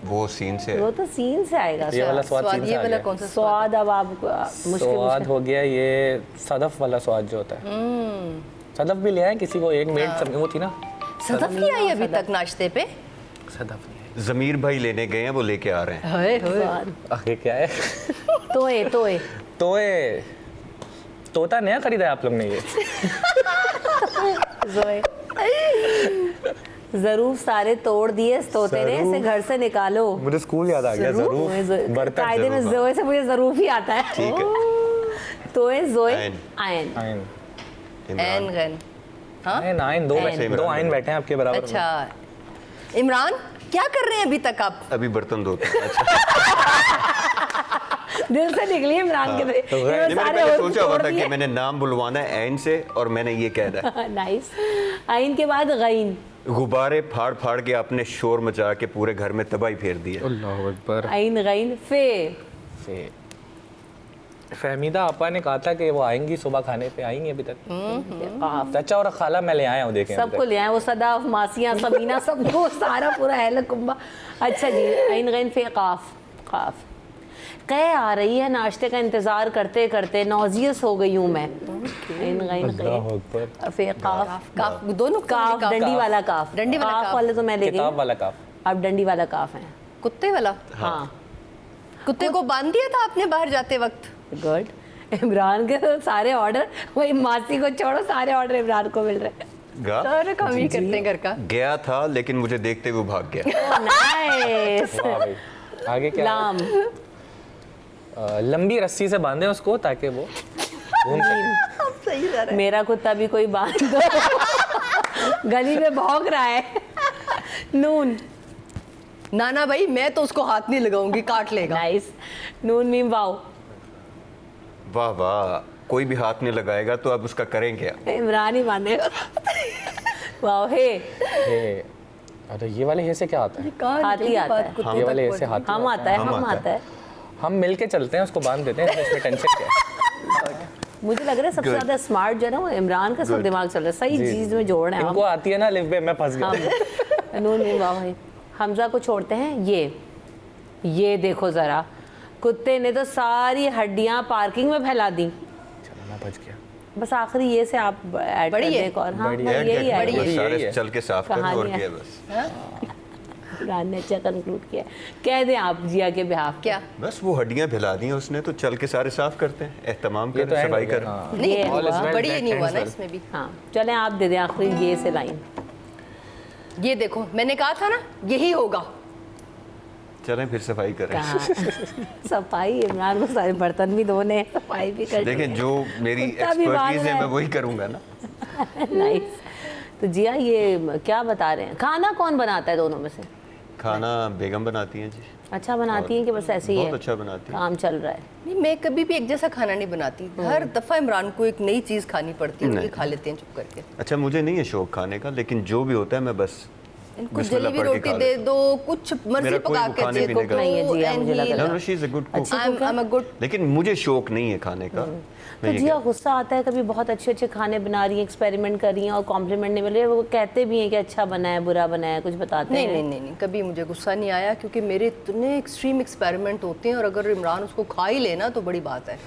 वो सीन से वो तो सीन से आएगा। ये वाला स्वाद सीन से ये आ वाला गया। कौन सा स्वाद अब आप मुश्किल स्वाद हो गया ये सदफ वाला स्वाद जो होता है। सदफ भी ले आए किसी को, एक मेड वो थी ना। सदफ नहीं आई अभी तक नाश्ते पे। सदफ नहीं है। जमीर भाई लेने गए हैं, वो लेके आ रहे हैं। होए होए स्वाद। आगे क्या है? तोए तोए तोए तोता नया खरीदा है आप लोग ने ये? जोए जरूर सारे तोड़ दिए इस तोते ने, इसे घर से निकालो। मुझे स्कूल याद आ गया। जरूर बर्तन कायदे में जोए से मुझे जरूर ही आता है। ठीक है। तोए जोए आयन। आयन। आइन एन गन। हाँ आइन आइन दो बैठे, आइन। दो आइन बैठे हैं आपके बराबर में। अच्छा इमरान क्या कर रहे हैं अभी तक आप? अभी बर्तन धोते हैं। अच्छा। दिल से निकली इमरान के लिए। तो ये नहीं, मैंने सारे पहले और सोचा हुआ तोड़ था कि दिए। मैंने नाम बुलवाना है ऐन से, और मैंने ये कह दिया। नाइस। आइन के बाद गईन। गुब्बारे फाड़ फाड़ के आपने शोर मचा के पूरे घर में तबाही फेर दी है। अल्लाह अकबर। आइन गईन फे। से फहमीदा आपा ने कहा था कि वो आएंगी सुबह खाने पे, आएंगी अभी तक? काफ। चाचा और खाला मैं ले आया हूँ, देखें अभी सबको ले आए, वो सदाफ मासियाँ समीना सबको सारा पूरा अहल कुंबा। अच्छा जी, आइन गईन फे काफ। काफ कै आ रही है, नाश्ते का इंतजार करते करते नौजियस हो गई हूँ मैं। आइन गईन अल्लाह अकबर। कै फे काफ। काफ दोनों काफ डंडी वाला काफ। डंडी वाला काफ काफ। वाले तो मैं ले किताब गई, वाला काफ। अब डंडी वाला काफ है। कुत्ते वाला। हाँ कुत्ते को बांध दिया था आपने बाहर जाते वक्त? गुड। इमरान के तो सारे ऑर्डर, वही मासी को छोड़ो, सारे ऑर्डर इमरान को मिल रहे हैं। सारे काम ही करते हैं घर का। गया था लेकिन मुझे देखते हुए भाग गया। नाइस। वाह भाई। आगे क्या? लाम। लंबी रस्सी से बांधे उसको ताकि वो घूम सके। सही जा रहा है। मेरा कुत्ता भी कोई बांध दो। गली में भौंक रहा है। नून। नाना भाई मैं तो उसको हाथ नहीं लगाऊंगी, काट लेगा। नाइस। नून मीम वाओ। वाह वाह, कोई भी हाथ नहीं लगाएगा तो अब उसका करें क्या? इमरान ही बांधेगा। वाओ हे। अरे ये वाले हे से क्या आता है? हाथी आता है। ये वाले हे से हाथी हम आता है, हम आता है। हम मिल के चलते हैं, उसको बांध देते हैं, इसमें टेंशन क्या है? मुझे लग रहा है सबसे ज्यादा स्मार्ट जो है ना वो इमरान का सब दिमाग चल रहा है, सही चीज में जोड़ना है। इनको आती है ना लिव पे, मैं फंस गया। नून मीम वाओ भाई। हमजा को छोड़ते हैं। ये देखो जरा, कुत्ते ने तो सारी हड्डियां पार्किंग में फैला दी। चलो मैं बच गया। बस आखिरी ये से आप ऐड कर बड़ी है। दें एक और। हाँ बड़ी बस है, यही बड़ी है। है। सारे यही है। चल के साफ कर कहानी और है। क्या बस। इमरान ने अच्छा कंक्लूड किया। कह दें आप जिया के बिहाफ। क्या? बस वो हड्डियां भिला दी हैं उसने, तो चल के सारे साफ करते हैं, एहतमाम ये करें, तो end सफाई हो गया, करें। हाँ। नहीं ये All is well बड़ी ये that नहीं हुआ ends ना well. इसमें भी। हाँ चलें आप दे दें आखिरी ये से लाइन। ये देखो मैंने कहा था ना यही होगा। चलें फिर सफाई करें। कहाँ सफाई, इमरान को सारे बर्तन भी धोने हैं, सफाई भी करनी है। देखें जो मेरी कुत्ता भी बांध एक्सपर्टीज रहा है है। मैं वही करूंगा ना। नाइस। तो जिया ये क्या बता रहे हैं, खाना कौन बनाता है दोनों में से? खाना बेगम बनाती हैं जी। अच्छा बनाती हैं कि बस ऐसे ही है? बहुत अच्छा बनाती हैं। काम चल रहा है। नहीं मैं कभी भी एक जैसा खाना नहीं बनाती, हर दफा इमरान को एक नई चीज खानी पड़ती है, वो ये नहीं। खा लेते हैं चुप करके। अच्छा मुझे नहीं है शौक खाने का, लेकिन जो भी होता है मैं बस इनको बिस्मिल्लाह जलेबी पढ़ के रोटी खा दे लेता दो, कुछ मर्जी मेरा कोई पका वो के खाने दे पीने दो। का- नहीं है जिया, मुझे लग रहा no she is a good cook, I'm a good। लेकिन मुझे शौक नहीं है खाने का। तो मैं ये जिया गुस्सा आता है कभी, बहुत अच्छे अच्छे खाने बना रही हैं, एक्सपेरिमेंट कर रही हैं और कॉम्प्लीमेंट नहीं मिल रही है, वो कहते भी हैं कि अच्छा बना है बुरा बना है, कुछ बताते नहीं हैं? नहीं नहीं नहीं कभी मुझे गुस्सा नहीं आया, क्योंकि मेरे इतने एक्सट्रीम एक्सपेरिमेंट होते हैं और अगर इमरान उसको खा ही लेना तो बड़ी बात है।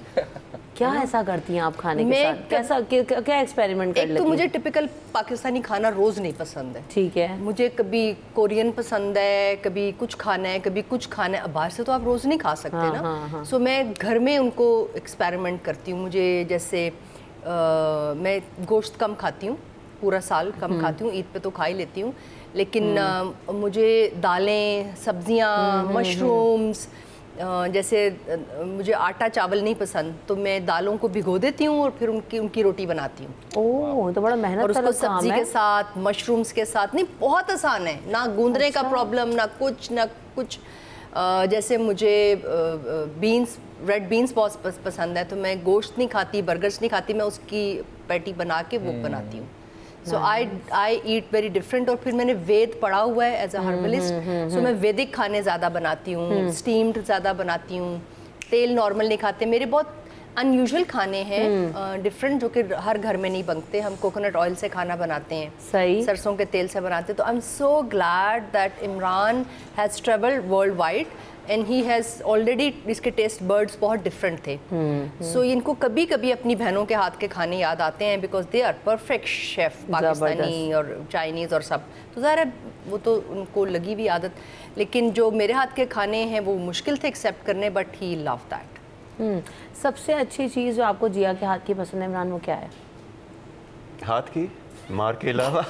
क्या ऐसा करती हैं आप खाने के मैं साथ? कैसा क्या एक्सपेरिमेंट कर एक तो लेती मुझे हैं? टिपिकल पाकिस्तानी खाना रोज नहीं पसंद है। ठीक है। मुझे कभी कोरियन पसंद है, कभी कुछ खाना है, कभी कुछ खाना है। अब बाहर से तो आप रोज नहीं खा सकते हाँ, ना। सो मैं घर में उनको एक्सपेरिमेंट करती हूँ। मुझे जैसे मैं गोश्त कम खाती हूँ, पूरा साल कम खाती हूँ, ईद पे तो खा ही लेती हूँ, लेकिन मुझे दालें, सब्जियाँ, मशरूम्स, जैसे मुझे आटा चावल नहीं पसंद, तो मैं दालों को भिगो देती हूँ और फिर उनकी रोटी बनाती हूँ। ओह तो बड़ा और मेहनत उसको वाला काम सब्जी है। के साथ, मशरूम्स के साथ। नहीं बहुत आसान है, ना गूंदने का प्रॉब्लम, ना कुछ। जैसे मुझे बीन्स, रेड बीन्स बहुत पसंद है, तो मैं गोश्त नहीं खाती, बर्गर्स नहीं खाती, मैं उसकी पैटी बना के वो बनाती हूँ। सो आई ईट वेरी डिफरेंट। और फिर मैंने वेद पढ़ा हुआ है एज अ हर्बलिस्ट, सो मैं वैदिक खाने ज़्यादा बनाती हूँ, स्टीम्ड ज़्यादा बनाती हूँ, तेल नॉर्मल नहीं खाते। मेरे बहुत अनयूजुअल खाने हैं डिफरेंट, जो कि हर घर में नहीं बनते। हम कोकोनट ऑयल से खाना बनाते हैं, सही। सरसों के तेल से बनाते हैं। तो I am so glad that Imran has travelled world wide and he has already, इसके टेस्ट बर्ड्स बहुत डिफरेंट थे। सो इनको कभी कभी अपनी बहनों के हाथ के खाने याद आते हैं, because they are perfect chef, Pakistani और चाइनीज़ और सब। तो ज़ाहिर है वो तो उनको लगी भी आदत, लेकिन जो मेरे हाथ के खाने हैं वो मुश्किल थे एक्सेप्ट करने, बट ही लव दैट। सबसे अच्छी चीज़ जो आपको जिया के हाथ की पसंद है इमरान, वो क्या है? हाथ की मार के अलावा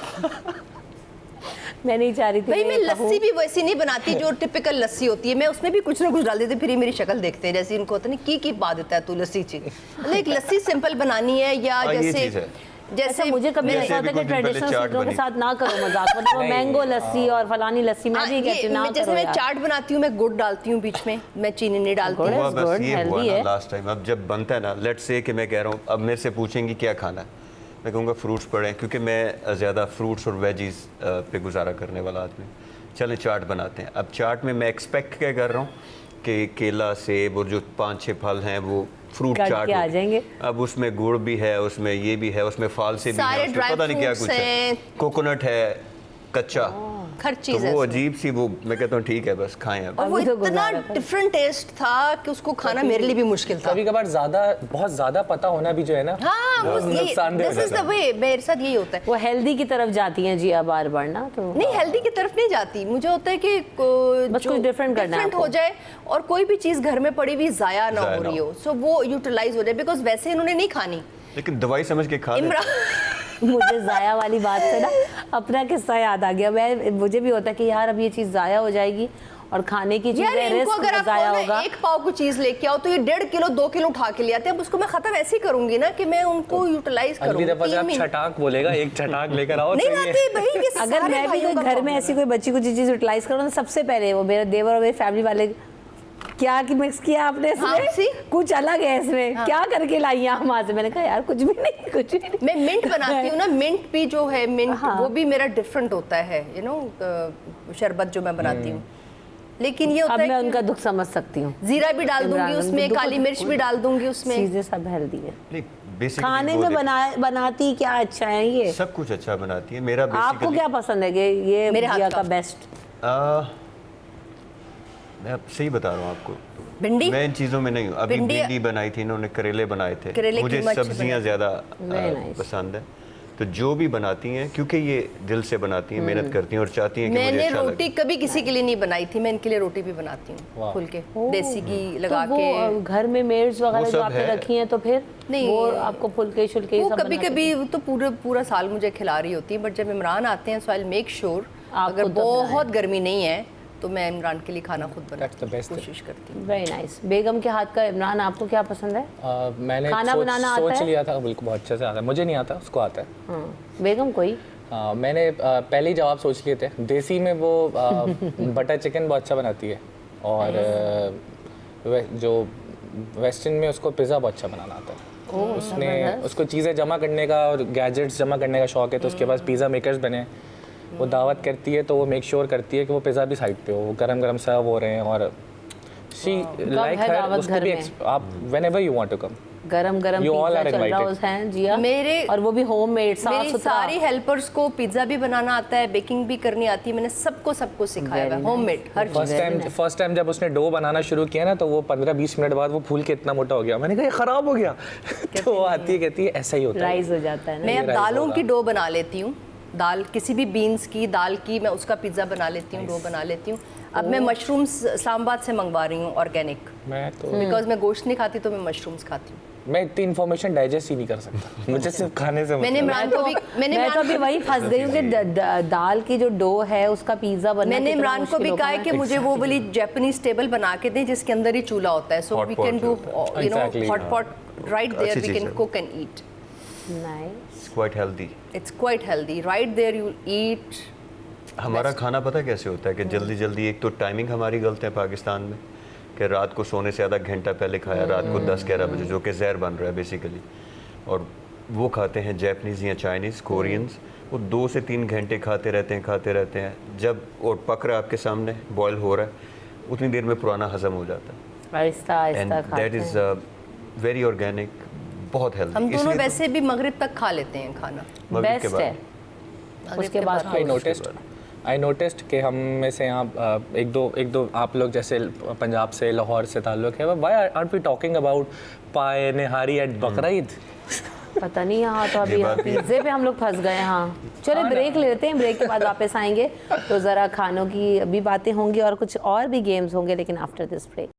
मैं नहीं चाह रही थी भाई मैं ये कहूँ। लस्सी भी वैसी नहीं बनाती जो टिपिकल लस्सी होती है, मैं उसमें भी कुछ ना कुछ डाल देती, फिर ये मेरी शक्ल देखते हैं जैसे इनको होता नहीं की पा देता है तू लस्सी ची। मतलब एक लस्सी सिंपल बनानी है, या ये जैसे चीज़ है। अच्छा मुझे कभी जैसे ऐसा होता है अभी कि कुछ दिन पहले ट्रेडिशनल चाट चीज़ों के बनी। साथ ना करो मजाक, मतलब वो मैंगो लस्सी और फलानी लस्सी मैं हाँ, भी कहती हूँ ना जैसे करो मैं यार। चाट बनाती हूँ, मैं गुड़ डालती हूँ बीच में, मैं चीनी नहीं डालती गुड़ हूँ। हुआ is बस good, ये हुआ healthy ना है। Last time. अब जब बनता है ना, लेट्स से कि मैं कह रहा हूँ, अब मेरे से पूछेंगी क्या खाना है, मैं कहूँगा फ्रूट्स पड़े, क्योंकि मैं ज़्यादा फ्रूट्स और वेजीज पे गुजारा करने वाला आदमी। चलें चाट बनाते हैं। अब चाट में मैं एक्सपेक्ट क्या कर रहा हूँ कि केला, सेब और जो 5-6 फल हैं वो फ्रूट काट चाट के आ होगी। जाएंगे। अब उसमें गुड़ भी है, उसमें ये भी है, उसमें फाल से भी सारे है, उसमें dry पता नहीं क्या fruits कुछ है, हैं। कोकोनट है कच्चा, हर तो चीज़ है वो उसमें। अजीब सी, वो मैं कहता हूँ ठीक है बस खाएं अब। और वो अभी तो इतना गुजारा करो। डिफरेंट टेस्ट था कि उसको खाना मेरे लिए भी मुश्किल था। कभी कभार बहुत ज्यादा पता होना भी जो है ना, हाँ नुकसानदेह हो दिस इज जाता द वे, मेरे साथ यही होता है। वो हेल्दी की तरफ जाती हैं जिया बार बार ना, तो नहीं हेल्दी की तरफ नहीं जाती, मुझे होता है कि बस कुछ different करना है डिफरेंट आपको। हो जाए और कोई भी चीज़ घर में पड़ी हुई ज़ाया ना ज़ाया हो ना रही हो। हो, सो वो यूटिलाइज हो जाए, बिकॉज वैसे इन्होंने नहीं खानी। लेकिन दवाई समझ के खा लेते हैं। इमरान मुझे ज़ाया वाली बात से ना अपना किस्सा याद आ गया। मुझे भी होता है कि यार अब ये चीज़ ज़ाया हो जाएगी और खाने की यार चीजें इनको रिस्क अगर आप ज़ाया कहो होगा। ना, एक पाव की चीज लेके आओ तो ये 1.5 किलो 2 किलो उठा के ले आते हैं। अब उसको मैं खत्म ऐसे ही करूंगी ना कि मैं उनको यूटिलाइज अगली करूंगी। दफा से आप छटाक बोलेगा, एक छटाक लेकर आओ। नहीं तो ये- लाते भाई, ये अगर सारे मैं भी भाइयों कोई का घर में problem ऐसी है। कोई बच्ची कुछ चीज़ यूटिलाइज करूँ तो सबसे पहले वो मेरे देवर और मेरी फैमिली वाले, क्या कि मिक्स किया आपने हाँ, इसमें, सी? कुछ अलग है इसमें, क्या करके लाई हैं वहाँ से। मैंने कहा यार कुछ भी नहीं, कुछ भी नहीं। मैं मिंट बनाती हूँ ना, मिंट भी जो है मिंट हाँ। वो भी मेरा डिफरेंट होता है, यू नो, शरबत जो मैं बनाती हूँ। लेकिन ये अब होता मैं है उनका दुख समझ सकती हूँ। कि जीरा भी डाल दूंगी इमरान, उसमें, दुख- काली मिर्च भी डाल दूंगी उसमें। चीज़ें सब हेल्दी है। नहीं बेसिकली खाने में बनाती क्या अच्छा है ये? सब कुछ अच्छा बनाती है। मेरा आपको बेसिकली क्या पसंद है कि ये मेरे हाथ जिया का। का बेस्ट? मैं अब सही बता रहा हूँ आपको, भिंडी? मैं इन चीज़ों में नहीं हूँ। अभी भिंडी- भिंडी बनाई थी इन्होंने, करेले बनाए थे। करेले मुझे कीमा अच्छी सब्जियाँ बनाई। ज़्यादा Very nice. पसंद है। तो जो भी बनाती हैं, क्योंकि ये दिल से बनाती हैं, मेहनत करती हैं और चाहती हैं कि मुझे मैंने अच्छा रोटी लगे। कभी किसी के लिए नहीं बनाई थी, मैं इनके लिए रोटी भी बनाती हूँ वाह। खुल के, देसी घी लगा तो वो के। घर में मेड्स वगैरह वो जो सब आपने है। रखी हैं तो फिर नहीं। वो आपको फुलके शुल्के वो सब कभी बना के कभी तो पूरा साल मुझे खिला रही होती है, बट जब इमरान आते हैं सो आई मेक श्योर आप अगर खुद तो बहुत गर्मी नहीं है तो मैं इमरान के लिए खाना खुद बनाने That's the की best thing. कोशिश करती हूँ। Very nice. बेगम के हाथ का। इमरान आपको क्या पसंद है? मैंने खाना बनाना आता सोच है? लिया था, बिल्कुल बहुत अच्छे से आता है। मुझे नहीं आता, उसको आता है। हाँ, बेगम कोई मैंने पहले ही जवाब सोच लिए थे। देसी में वो बटर चिकन बहुत अच्छा बनाती है, और जो वेस्टर्न में उसको पिज़्ज़ा बहुत अच्छा बनाना आता है। उसने उसको चीज़ें जमा करने का और गैजेट्स जमा करने का शौक है, तो उसके पास पिज़्ज़ा मेकर्स बने। वो दावत करती है तो वो मेक श्योर करती है कि वो पिज़्ज़ा भी साइड पे हो, वो गरम गरम सर्व हो रहे हैं। और शी लाइक है हर, दावत उसको घर भी में? आप whenever you want to come. गरम गरम You all पिज्जा are चल रहा invited. है जिया, मेरे- और वो भी होममेड साफ मेरी सुथरा। सारी हेल्पर्स को पिज्ज़ा भी बनाना आता है, बेकिंग भी करनी आती है। मैंने सबको सिखाया Very है, होममेड हर चीज़। फर्स्ट टाइम जब उसने डो बनाना शुरू किया ना, तो वो 15-20 मिनट बाद वो फूल के इतना मोटा हो गया। मैंने कहा ये खराब हो गया। तो वो आती है, कहती है ऐसा ही होता है। राइस हो जाता है ना। मैं अब राइस दालों होगा। की डो बना लेती हूँ, दाल किसी भी बीन्स की दाल की मैं उसका पिज़्ज़ा बना लेती हूँ, डो बना लेती हूँ। अब मैं मशरूम्स इस्लामाबाद से मंगवा रही हूँ ऑर्गेनिक, मैं तो बिकॉज मैं गोश्त नहीं खाती तो मैं मशरूम्स खाती हूँ। मैं इतनी इन्फॉर्मेशन डाइजेस्ट ही नहीं कर सकता। मुझे सिर्फ खाने से मैंने मतलब है। इमरान को भी मैं तो अभी वही फंस गई हूँ कि दाल की जो डो है उसका पिज्जा बनना मैंने कितना इमरान को मुश्किल भी होगा कहा है ना। कि मुझे वो वाली जापानीज टेबल बना के दें जिसके अंदर ही चूल्हा होता है, so Hot we pot can जो डू होता you know Exactly. Hot pot right there, अच्छी वी चीज़ कैन है। Cook and eat. Nice. Quite healthy. It's quite healthy, right there you eat. हमारा खाना पता कैसे होता है कि जल्दी जल्दी, एक तो टाइमिंग हमारी गलत है पाकिस्तान में, कि रात को सोने से आधा घंटा पहले खाया, रात को 10-11 बजे, जो कि जहर बन रहा है बेसिकली। और वो खाते हैं जापानीज़ या चाइनीज़, कोरियंस, वो 2 से 3 घंटे खाते रहते हैं। जब और पक रहा है आपके सामने, बॉयल हो रहा है, उतनी देर में पुराना हजम हो जाता है। आहिस्ता एंड आहिस्ता दैट खाते इज़ हैं। वेरी ऑर्गेनिक, बहुत हेल्दी। हम दोनों वैसे भी मगरिब तक खा लेते हैं खाना। मगरिब के बेस्ट बाद। है। मगरिब उसके के बाद बाद आई नोटिस्ड कि हम में से यहाँ एक दो आप लोग जैसे पंजाब से, लाहौर से ताल्लुक़ है। Why aren't we talking about paye nihari eight Bakrid? पता नहीं, यहाँ तो अभी ये बात भी है। पिज्जे पे हम लोग फंस गए। हाँ चलो ब्रेक लेते हैं, ब्रेक के बाद वापस आएंगे तो ज़रा खानों की अभी बातें होंगी और कुछ और भी गेम्स होंगे, लेकिन after this break.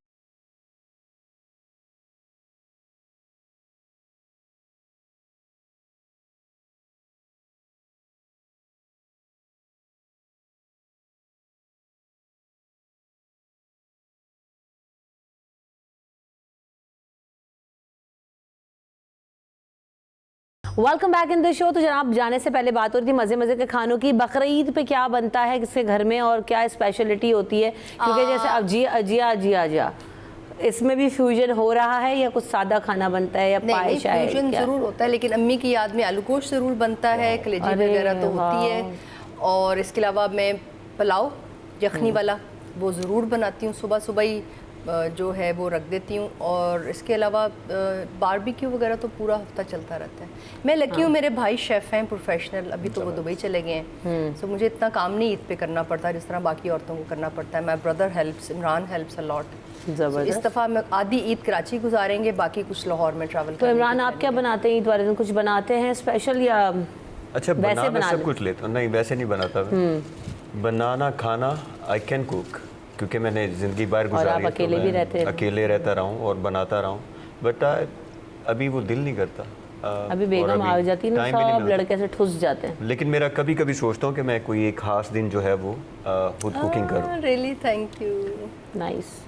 Welcome back in the show. तो जनाब जाने से पहले बात हो रही थी मज़े के खानों की। बकरीद पे क्या बनता है किसके घर में और क्या स्पेशलिटी होती है, क्योंकि जैसे अब जिया इसमें भी फ्यूजन हो रहा है या कुछ सादा खाना बनता है या पाए नहीं, शायद फ्यूजन क्या? ज़रूर होता है, लेकिन अम्मी की याद में आलू गोश्त ज़रूर बनता है, कलेजी अरे वगैरह तो होती है। वाह। और इसके अलावा मैं पुलाव यखनी वाला वो ज़रूर बनाती हूँ, सुबह सुबह ही जो है वो रख देती हूँ। और इसके अलावा बारबेक्यू वगैरह तो पूरा हफ्ता चलता रहता है। मैं लकी हूँ, मेरे भाई शेफ़ हैं प्रोफेशनल, अभी तो वो दुबई चले गए हैं, सो मुझे इतना काम नहीं ईद पे करना पड़ता जिस तरह बाकी औरतों को करना पड़ता है। My brother helps, Imran helps a lot. इस ज़बरदस्त। दफ़ा मैं आधी ईद कराची गुजारेंगे, बाकी कुछ लाहौर में ट्रैवल तो इमरान आप क्या बनाते हैं ईद वाले दिन? कुछ बनाते हैं स्पेशल या अच्छा, वैसे बना मैं बना सब ले? कुछ लेता हूँ। नहीं, वैसे नहीं बनाता मैं। बनाना खाना आई कैन कुक, क्योंकि मैंने ज़िंदगी बाहर और गुजारी आप है, तो अकेले भी मैं रहते हैं? अकेले रहता रहा हूँ और बनाता रहा हूँ। बट अभी वो दिल नहीं करता। अभी बेगम आ जाती ना, सब लड़के से ठुस जाते हैं। लेकिन मेरा कभी कभी सोचता हूँ कि मैं कोई एक खास दिन जो है वो खुद कुकिंग करूँ। Really thank you. नाइस।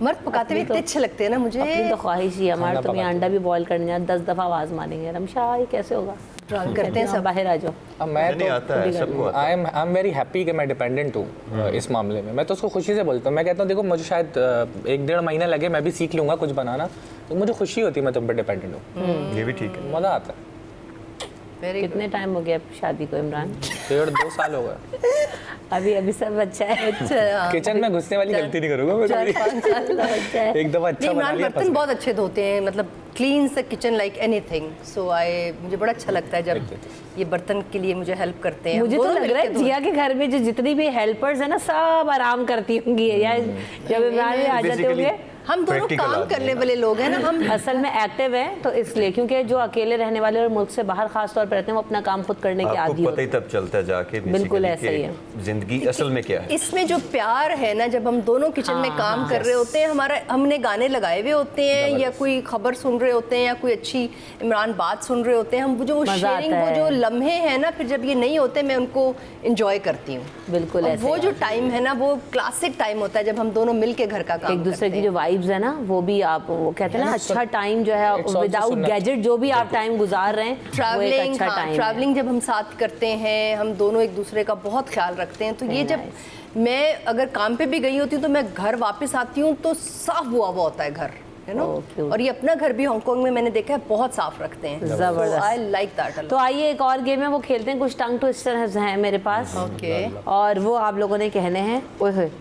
मर्द पकाते हुए इतने अच्छे लगते हैं ना मुझे। अपनी तो ख्वाहिश ही है हमारे, तो मैं अंडा भी बॉईल करने जाए 10 दफ़ा आवाज़ मारेंगे, रमशा ये कैसे होगा, ड्रांग करते हैं सब। बाहर आ जाओ। अब मैं नहीं आता है, सबको आता है। आई एम वेरी हैप्पी कि मैं डिपेंडेंट हूँ इस मामले में। मैं तो उसको खुशी से बोलता हूँ। मैं कहता हूँ देखो मुझे शायद 1-1.5 महीना लगे, मैं भी सीख लूँगा कुछ बनाना, तो मुझे खुशी होती है मैं तुम पे डिपेंडेंट हूँ। ये भी ठीक है। मज़ा आता है। कितने टाइम हो गया शादी को इमरान? 1.5-2 साल हो गए। अभी सब अच्छा है। अच्छा किचन में घुसने वाली गलती नहीं करूँगा मैं कभी। 4-5 साल का बच्चा है। एक दफ़ा अच्छा बना इमरान लिया बर्तन बहुत अच्छे धोते हैं, मतलब cleans the kitchen like anything. So मुझे बड़ा अच्छा लगता है जब ये बर्तन के लिए मुझे हेल्प करते हैं। मुझे तो लग रहा है जिया के घर में जो जितनी भी हेल्पर्स है ना सब आराम करती होंगी, या जब इमरान में आ जाते होंगे। हम दोनों काम करने वाले लोग हैं ना, हम असल में एक्टिव हैं तो इसलिए, क्योंकि जो अकेले रहने वाले और मुल्क से बाहर खास तौर पर रहते हैं वो अपना काम खुद करने के आदी आपको पता होते ही तब चलता है जाके बिल्कुल basically ऐसा ही है। कि जिंदगी असल में क्या है। इसमें जो प्यार है ना, जब हम दोनों किचन में काम कर रहे होते हैं, हमने गाने लगाए हुए होते हैं या कोई खबर सुन रहे होते हैं या कोई अच्छी इमरान बात सुन रहे होते हैं, हम जो मज़ा शेयरिंग, आता वो है। जो लम्हे हैं ना, फिर जब ये नहीं होते मैं उनको इंजॉय करती हूँ। बिल्कुल और ऐसे वो ही। जो टाइम है ना, वो क्लासिक टाइम होता है जब हम दोनों मिल के घर का काम एक दूसरे करते की हैं। जो वाइब्स है ना, वो भी आप वो कहते हैं ना अच्छा टाइम जो है It's also विदाउट सुन्नत। गैजेट जो भी आप टाइम गुजार रहे हैं वो एक ट्रैवलिंग, अच्छा टाइम है। ट्रैवलिंग जब हम साथ करते हैं, हम दोनों एक दूसरे का बहुत ख्याल रखते हैं। तो ये Very जब मैं अगर काम पे भी गई होती हूँ तो मैं घर वापस आती हूँ तो साफ हुआ होता है घर, यू नो। Oh, cute. और ये अपना घर भी हांगकांग में मैंने देखा है बहुत साफ रखते हैं। जबरदस्त। I like that. तो आइए एक और गेम है वो खेलते हैं। कुछ टंग ट्विस्टर हैं मेरे पास ओके, और वो आप लोगों ने कहने हैं। ओए होए,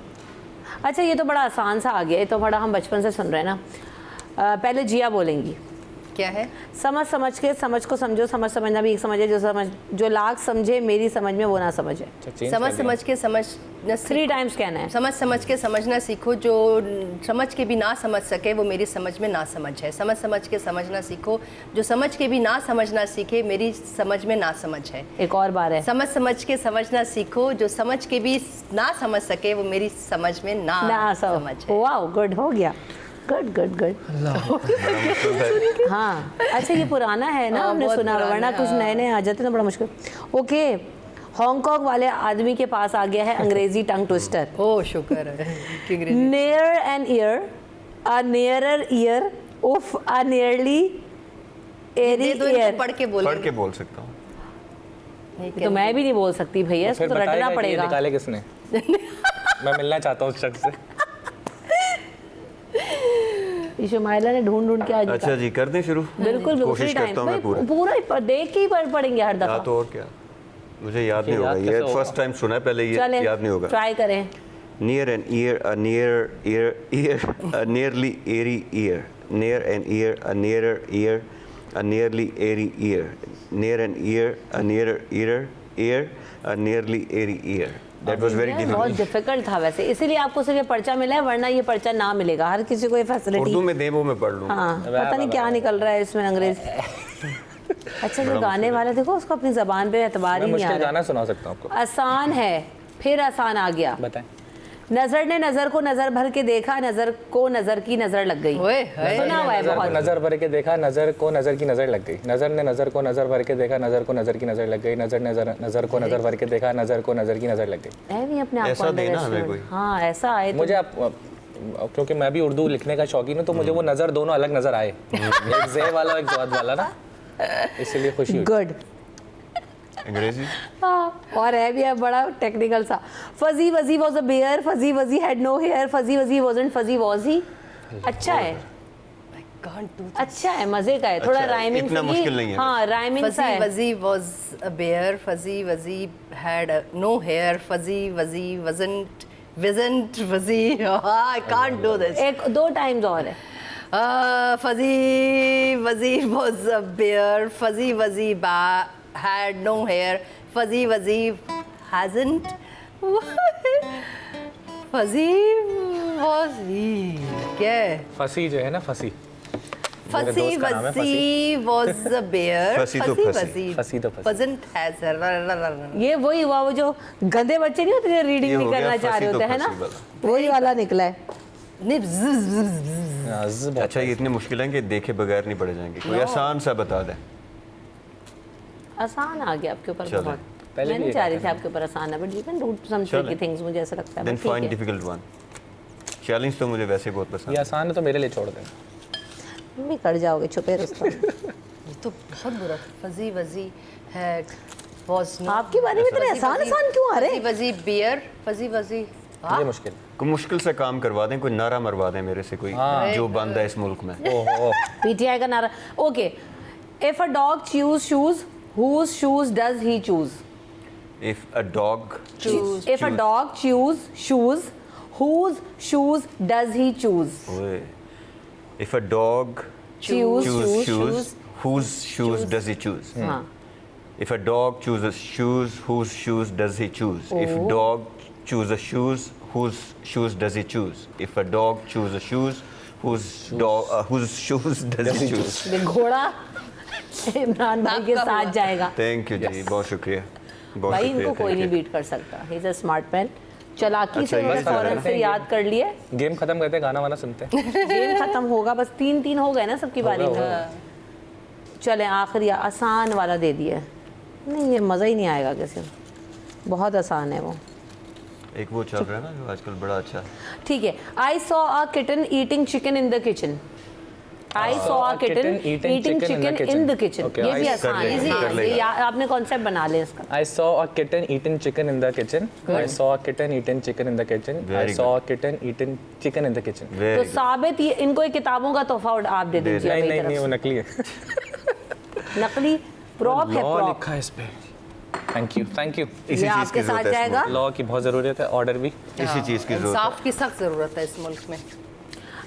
अच्छा ये तो बड़ा आसान सा आ गया, ये तो बड़ा हम बचपन से सुन रहे हैं ना। पहले जिया बोलेंगी। क्या है? समझ समझ के समझ को समझो, समझ समझना भी एक समझ है, जो लाख समझे मेरी समझ में वो ना समझे। समझ समझ के समझना 3 टाइम्स कहना है। समझ समझ के समझना सीखो, जो समझ के भी ना समझ सके वो मेरी समझ में ना समझ है। समझ समझ के समझना सीखो, जो समझ के भी ना समझना सीखे मेरी समझ में ना समझ है। एक और बार है। समझ समझ के समझना सीखो, जो समझ के भी ना समझ सके वो मेरी समझ में ना समझ है। वाओ, गुड हो गया, गुड गुड गुड। हाँ अच्छा, ये पुराना है ना, हमने बहुत सुना, पुराना वरना है, कुछ नए नए आ जाते ना बड़ा मुश्किल। ओके, हांगकांग वाले आदमी के पास आ गया है अंग्रेजी टंग ट्विस्टर। ओ शुक्र है। Near an year, a nearer year, उफ अ नियरली एरी ईयर। पढ़ के बोल सकता हूँ। तो मैं भी नहीं बोल सकती भैया, इसको तो रटना पड़ेगा। निकाले किसने? मैं मिलना चाहता हूँ उस शख्स से। शुमाइला ने ढूंढ ढूंढ के आज अच्छा जी, कर दें शुरू? बिल्कुल कोशिश करता हूँ मैं पूरा ही देख के ही पढ़ेंगे हर दफा। तो और क्या, मुझे याद नहीं होगा, ये फर्स्ट टाइम सुना है, पहले ये याद नहीं होगा। ट्राई करें। Near an ear, a nearer ear, a nearly airy ear. Near an ear, a nearer ear, a nearly airy ear. Near an ear, a nearer ear, a nearly airy ear. That was very बहुत difficult. Difficult था वैसे, इसीलिए आपको सिर्फ ये पर्चा मिला है, वरना ये पर्चा ना मिलेगा। हर किसी को ये फैसिलिटी। उर्दू में दे वो मैं पढ़ लूँगा। हाँ, पता नहीं क्या निकल रहा है इसमें अंग्रेजी। अच्छा, जो गाने वाला देखो उसको अपनी जबान पे एतबार ही नहीं आ मुश्किल रहा। गाना सुना सकता हूँ आपको। आसान है, फिर आसान आ गया। बताएं। नजर ने नजर को नजर भर के देखा, नजर को नजर की नजर लग गई। सुना हुआ है बहुत। नजर भर के देखा, नजर को नजर की नजर लग गई। नजर ने नजर को नजर भर के देखा, नजर को नजर की नजर लग गई। नजर ने नजर को नजर भर के देखा, नजर को नजर की नजर लग गई। है नहीं अपने आप को ऐसा देना हमें कोई। हाँ ऐसा आए तो मुझे आप, क्योंकि मैं भी उर्दू लिखने का शौकीन हूँ, तो मुझे वो नजर दोनों अलग नजर आए, एक ज़े वाला एक ज़ाद वाला ना, इसलिए खुशी हुई। गुड। अंग्रेजी। हाँ, और है भी है बड़ा टेक्निकल सा। फजी वजी वाज अ बेयर, फजी वजी हैड नो हेयर, फजी वजी वाजंट फजी वाज ही। अच्छा है, अच्छा है, मजे का है, थोड़ा अच्छा, राइमिंग इतना मुश्किल नहीं है। हाँ राइमिंग सा फजी है। वजी was a bear, फजी वजी had no hair, फजी वजी wasn't वजी। I can't do this. एक 2 टाइम्स और है। फजी वजी was a bear, फजी वजी had no hair, फजी वजी hasn't, फजी was he, क्या है? फसी जो है ना, फसी। फसी वजी was a bear, फसी तो फसी फसी तो फसी। wasn't has a, ये वही हुआ, वो जो गंदे बच्चे नहीं होते जो रीडिंग ये नहीं हो गया करना चाह रहे फसी तो होते हैं ना, फसी वाला। वही वाला निकला है। ज़ बहुत। अच्छा, ये इतने मुश्किल हैं कि देखे बगैर नहीं पढ़े जाएंगे। कोई आसान सा बता दें। आसान आ गया आपके ऊपर चलें। बहुत। पहले मैं भी नहीं ये चाह रही कहा थी आपके ऊपर आसान है, but you can do some tricky things, मुझे ऐसा लगता है। देन but ठीक फाइंड है। Difficult one. चैलेंज तो मुझे वैसे बहुत पसंद ये है। आसान है तो मेरे लिए छोड़ दें। तुम भी कर जाओगे छुपे रुस्तम। ये तो बहुत बुरा था। फजी वजी है, वाज नो। आपके बारे में इतने आसान क्यों आ रहे फजी हैं? वजी बियर, फजी वजी। ये मुश्किल। कोई मुश्किल से काम करवा दें, कोई नारा मरवा दें मेरे से, कोई जो बंद है इस मुल्क में। ओहो, पीटीआई का नारा। Okay, if a dog chews shoes, whose shoes does he choose? If a dog If a dog choose shoes, whose shoes does he choose? ओए, if a dog Choose shoes, whose shoes does he choose? हाँ, If a dog chooses shoes, whose shoes does he choose? If dog chooses shoes, whose shoes does he choose? If a dog chooses shoes, whose shoes does he choose? ये घोड़ा इमरान भाई के साथ जाएगा। Thank you जी, बहुत शुक्रिया। बहुत भाई शुक्रिया, इनको कोई thank नहीं you. बीट कर सकता। He is a smart man. चालाकी से अच्छा, उन्होंने ये फौरन करते से हैं याद कर लिए। गेम खत्म करते हैं, गाना वाना सुनते हैं। गेम खत्म होगा, बस 3-3 हो गए ना सबकी बारी होगा, में। चलें आखिरी आसान वाला दे दिया। नहीं, ये मज़ा ही नहीं आएगा किसी में, बहुत आसान है वो। एक वो चल रहा है ना जो आजकल बड़ा अच्छा है। ठीक है। I saw a kitten eating chicken in the kitchen. I saw a kitten eating chicken in the kitchen. Okay, ये भी I आसान कर है। लेंगे, हाँ, कर ये लेंगे। आपने कॉन्सेप्ट बना लिया इसका। I saw a kitten eating chicken in the kitchen. I saw a kitten eating chicken in the kitchen. Very I saw a kitten eating chicken in the kitchen. तो Very good. साबित ये इनको एक किताबों का तोहफा आप दे दीजिए नहीं अपनी नहीं नहीं, वो तरफ नकली है। से। नकली प्रॉप है, लॉ प्रॉप। लिखा है इस पे। Thank you thank you. इसी ये चीज आपके की साथ जरूरत है इस जाएगा। लॉ की बहुत ज़रूरत है, ऑर्डर भी। मुल्क में। इसी चीज की जरूरत है। इंसाफ की सख्त ज़रूरत है इस मुल्क में।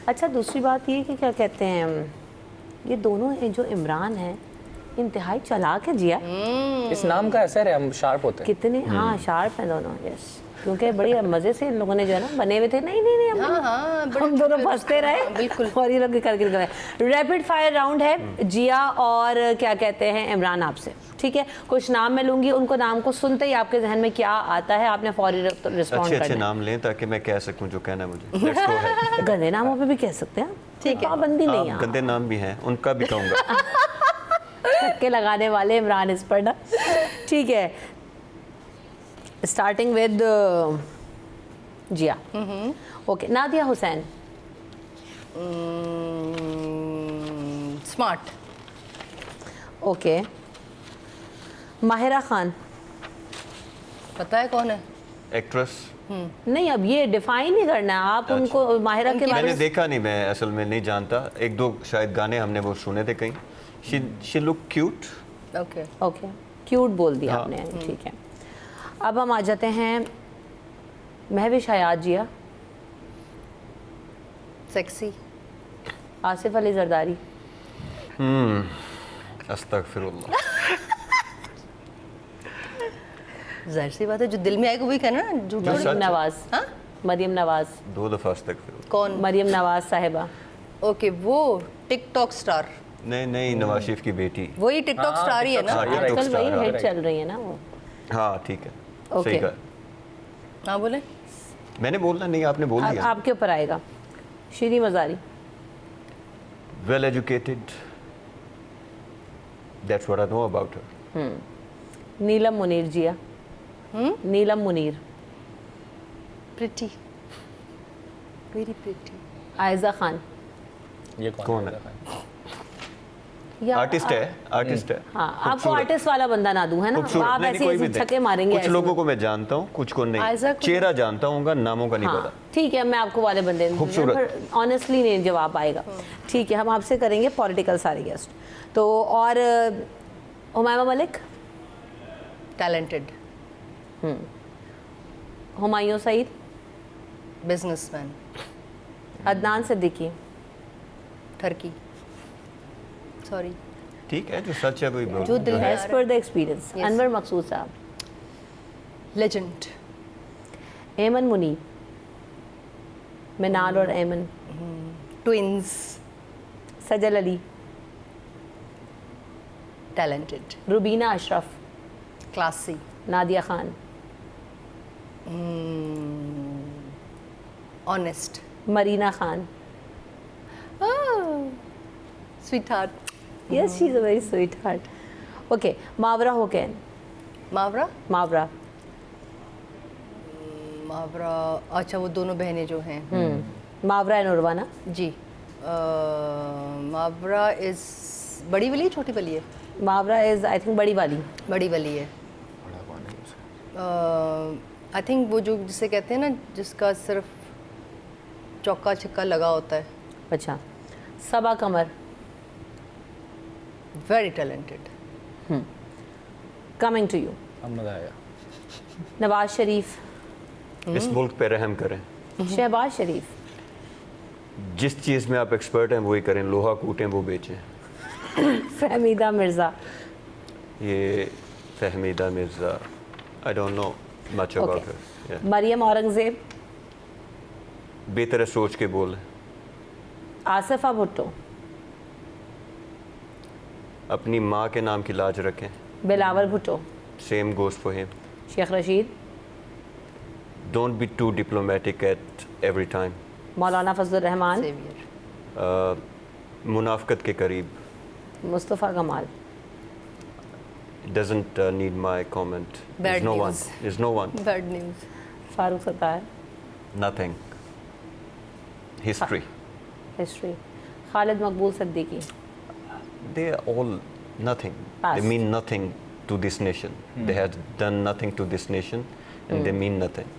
अच्छा, दूसरी बात ये कि क्या कहते हैं, ये दोनों हैं जो इमरान है, इंतहाई चालाक है जिया। इस नाम का असर है, हम शार्प होते हैं। कितने हाँ शार्प हैं दोनों। यस, क्योंकि बड़ी मज़े से इन लोगों ने जो है ना बने हुए थे। नहीं नहीं नहीं, हाँ हाँ, हम दोनों फंसते रहे बिल्कुल। और ये लोग कर रहे। रैपिड फायर राउंड है जिया और क्या कहते हैं इमरान आपसे। ठीक है, कुछ नाम मैं लूंगी, उनको नाम को सुनते ही आपके जहन में क्या आता है आपने फौरी रिस्पॉन्ड अच्छे अच्छे करना नाम लें ताकि मैं कह सकूं जो कहना है मुझे। Let's go ahead. है। गंदे नामों पे भी कह सकते हैं, ठीक है, पाबंदी नहीं आप है। गंदे नाम भी हैं, उनका भी कहूँगा। धक्के लगाने वाले इमरान इस पर ना। ठीक है, starting with Zia. Okay, Nadia Hussain. Smart. Okay, Mahira Khan. पता है कौन है? एक्ट्रेस नहीं, अब ये डिफाइन ही करना है आप उनको। माहिरा के बारे मैंने में देखा नहीं, मैं असल में नहीं जानता। एक दो शायद गाने हमने वो सुने थे कहीं। She look cute. Okay. Okay, cute बोल दिया हाँ। आपने, ठीक है। अब हम आ जाते हैं महविश हयात जिया। सेक्सी। आसिफ अली जरदारी। अस्तगफिरुल्लाह। जाहिर सी बात है, जो दिल में आएगा वही कहना ना। झूठ जो थोड़ी। मरियम नवाज। हाँ? मरियम नवाज। 2 दफ़ा अस्तगफिरुल्लाह। कौन? मरियम नवाज साहिबा। ओके, वो टिकटॉक स्टार। नहीं नहीं, नवाज शरीफ की बेटी। वही टिकटॉक हाँ, स्टार ही है ना। हाँ, ये आजकल स्टार, वही हाँ, हिट right. चल रही है ना वो। हाँ ठीक है, ओके। सही कहा। हाँ बोले। मैंने बोलना नहीं, आपने बोल अब दिया। आपके ऊपर आएगा। Shiri Mazari. Well educated, that's what I know about her. Neelam Muneer Zia. Neelam Muneer. Pretty. Very pretty. Ayeza Khan. ये कौन है? या आर्टिस्ट है, आर्टिस्ट है। हाँ, आपको खूबसूरत। आर्टिस्ट वाला बंदा ना दूं, है ना? खूबसूरत। आप नहीं, ऐसे कोई भी ऐसे नहीं। छक्के मारेंगे कुछ ऐसे लोगों में। को मैं जानता हूँ, कुछ को नहीं। आइज़ा को- चेहरा जानता हूँ, नामों का नहीं हाँ, पता। ठीक है, मैं आपको वाले बंदे खूबसूरत। ऑनेस्टली नहीं जवाब आएगा। ठीक है, हम आपसे करेंगे पॉलिटिकल सारे गेस्ट। तो और Humayun Malik. Talented. Humayun Saeed. Businessman. Adnan Siddiqui. Turkey. Sorry. ठीक है, जो सच है वही बोल। जो दिल में एज पर the experience. Yes. Anwar Maqsood साहब। लेजेंड। एमन मुनीब। मिनाल और Aiman. Twins. Sajal Ali. Talented. Rubina Ashraf. Classy. Nadia Khan. Honest. Marina Khan. Sweet heart. Yes, she's a very sweet heart. Okay, Mawra Hocane. Mawra Mawra Mawra, अच्छा वो दोनों बहनें जो हैं। मावरा एंड उर्वा ना। जी मावरा इज़ बड़ी वाली है, छोटी वाली है? मावरा इज़ आई थिंक बड़ी वाली। बड़ी वाली है। आई थिंक वो जो जिसे कहते हैं ना, जिसका सिर्फ चौका छक्का लगा होता है। अच्छा, Saba Qamar. Very talented. Coming to you, अब मज़ा आएगा। नवाज शरीफ। इस मुल्क पे रहम करें, शहबाज शरीफ। जिस चीज़ में आप एक्सपर्ट हैं वही करें, लोहा कूटें वो बेचें। फहमीदा मिर्ज़ा। ये Fahmida Mirza, I don't know much about Okay. हर। मरियम औरंगज़ेब। बेहतर सोच के बोल, आसिफा भुट्टो। अपनी माँ के नाम की लाज रखें। Bilawal Bhutto. Same goes for him. Sheikh Rashid. Don't be too diplomatic at every time. Maulana Fazlur Rahman. Saviour. मुनाफकत के करीब। मुस्तफ़ा कमाल। doesn't need my comment. Bad There's no news. one. There's no one. Bad news. Farooq Sattar. Nothing. History. History. Khalid Maqbool Siddiqui. They are all nothing. Past. They mean nothing to this nation. They have done nothing to this nation, and they mean nothing.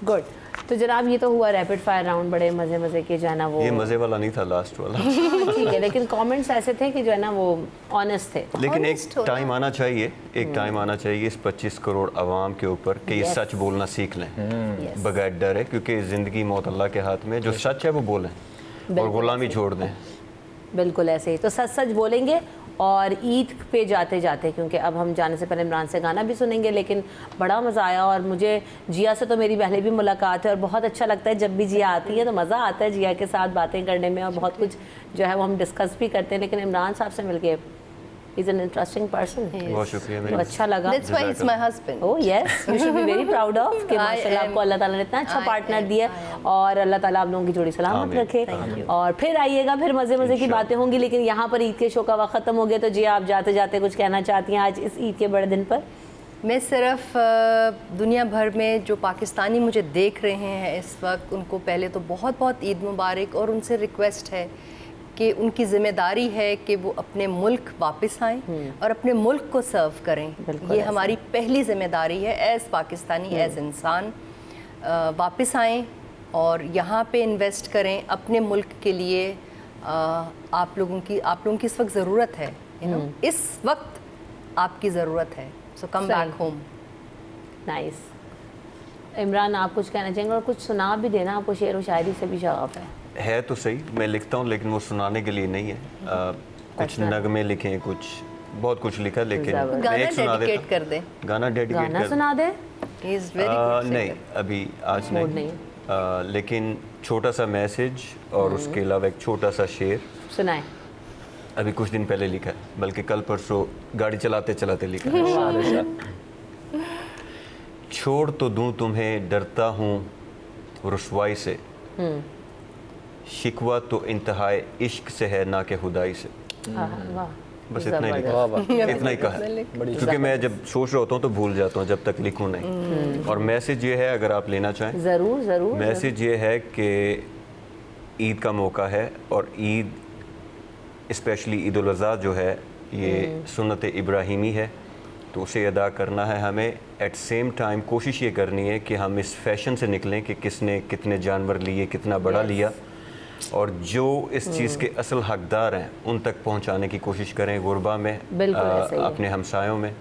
Good. तो जनाब ये तो हुआ rapid fire round, बड़े मज़े मज़े के जो है ना वो। ये मज़े वाला नहीं था लास्ट वाला। ठीक है, लेकिन कमेंट्स ऐसे थे कि जो है ना वो ऑनेस्ट थे। लेकिन एक Honest होना। टाइम आना चाहिए, एक टाइम आना चाहिए इस 25 करोड़ आवाम के ऊपर कि ये Yes. सच बोलना सीख लें Yes. बगैर डरे, क्योंकि ज़िंदगी मौत अल्लाह के हाथ में। जो सच है वो बोलें और बिल्कुल गुलामी ऐसे। छोड़ दें। बिल्कुल ऐसे ही तो सच सच बोलेंगे। और ईद पे जाते जाते, क्योंकि अब हम जाने से पहले इमरान से गाना भी सुनेंगे, लेकिन बड़ा मज़ा आया। और मुझे जिया से तो मेरी पहले भी मुलाकात है और बहुत अच्छा लगता है जब भी जिया आती है तो मज़ा आता है जिया के साथ बातें करने में, और बहुत कुछ जो है वो हम डिस्कस भी करते हैं। लेकिन इमरान साहब से मिलके इज़ एन इंटरेस्टिंग पर्सन, बहुत शुक्रिया तो मेरी। अच्छा लगा। That's why he's my husband. Oh yes, you should be very proud of कि I माशाल्लाह am- आपको अल्लाह ताला ने इतना अच्छा I पार्टनर am- दिया I है, am. और अल्लाह ताला आप लोगों की जोड़ी सलामत आमीन। रखे। Thank you. और फिर आइएगा, फिर मज़े मज़े की इंशाल्लाह। बातें होंगी। लेकिन यहाँ पर ईद के शो का वक्त ख़त्म हो गया, तो जी आप जाते जाते कुछ कहना चाहती हैं आज इस ईद के बड़े दिन पर? मैं सिर्फ दुनिया भर में जो पाकिस्तानी मुझे देख रहे हैं इस वक्त, उनको पहले तो बहुत बहुत ईद मुबारक, और उनसे रिक्वेस्ट है कि उनकी ज़िम्मेदारी है कि वो अपने मुल्क वापस आएँ और अपने मुल्क को सर्व करें। बिल्कुल ये ऐसा। हमारी पहली ज़िम्मेदारी है एज़ पाकिस्तानी, एज़ इंसान। वापस आएँ और यहाँ पे इन्वेस्ट करें अपने मुल्क के लिए। आप लोगों की इस वक्त ज़रूरत है, यू नो, इस वक्त आपकी ज़रूरत है। सो कम सही। Back home. नाइस। इमरान आप कुछ कहना चाहेंगे? और कुछ सुना भी देना, आपको शेर व शायरी से भी शौक़ है। तो सही, मैं लिखता हूँ लेकिन वो सुनाने के लिए नहीं है। कुछ नगमे लिखे, कुछ बहुत कुछ लिखा, लेकिन मैं गाना एक सुना डेडिकेट देता कर दें। गाना डेडिकेट गाना कर सुना दे। He is very good नहीं, singer. अभी आज Mood नहीं। लेकिन छोटा सा मैसेज और उसके अलावा एक छोटा सा शेर सुनाए। अभी कुछ दिन पहले लिखा है, बल्कि कल परसों गाड़ी चलाते चलाते लिखा है। छोड़ तो दूं तुम्हें, डरता हूँ रुसवाई से, शिकवा तो इंतहाए इश्क से है ना कि खुदाई से। वाह, बस इतना ही लिखा, वाह वाह। इतना ही कहा है। क्योंकि मैं जब सोच रहा होता हूँ तो भूल जाता हूँ जब तक लिखूँ नहीं। और मैसेज ये है, अगर आप लेना चाहें, ज़रूर ज़रूर। मैसेज ये है कि ईद का मौका है, और ईद स्पेशली ईद उल अज़हा जो है ये सुन्नत इब्राहीमी है, तो उसे अदा करना है हमें। एट सेम टाइम कोशिश ये करनी है कि हम इस फैशन से निकलें कि किसने कितने जानवर लिए, कितना बड़ा लिया, और जो इस चीज़ के असल हकदार हैं उन तक पहुंचाने की कोशिश करें, गुरबा में, बिल्कुल ऐसा ही है। अपने हमसायों में।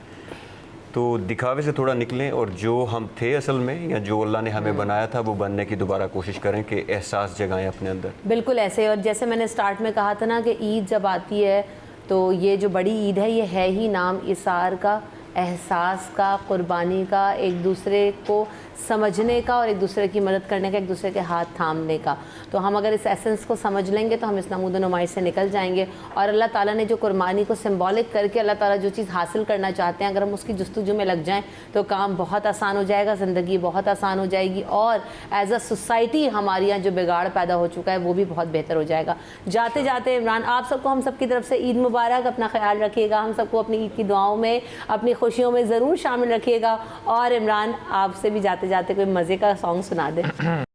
तो दिखावे से थोड़ा निकलें, और जो हम थे असल में, या जो अल्लाह ने हमें बनाया था, वो बनने की दोबारा कोशिश करें कि एहसास जगाएं अपने अंदर। बिल्कुल ऐसे। और जैसे मैंने स्टार्ट में कहा था ना कि ईद जब आती है तो ये जो बड़ी ईद है ये है ही नाम इसार का, एहसास का, कुर्बानी का, एक दूसरे को समझने का और एक दूसरे की मदद करने का, एक दूसरे के हाथ थामने का। तो हम अगर इस एसेंस को समझ लेंगे तो हम इस नमूद नुमाइश से निकल जाएंगे। और अल्लाह ताला ने जो कुर्बानी को सिंबॉलिक करके अल्लाह ताला जो चीज़ हासिल करना चाहते हैं, अगर हम उसकी जुस्तजू में लग जाएं तो काम बहुत आसान हो जाएगा, ज़िंदगी बहुत आसान हो जाएगी, और एज अ सोसाइटी हमारे यहाँ जो बिगाड़ पैदा हो चुका है वो भी बहुत बेहतर हो जाएगा। जाते जाते इमरान, आप सबको हम सबकी तरफ से ईद मुबारक। अपना ख्याल रखिएगा, हम सबको अपनी ईद की दुआओं में, अपनी खुशियों में ज़रूर शामिल रखिएगा। और इमरान, आपसे भी जाते जाते कोई मज़े का सॉन्ग सुना दें।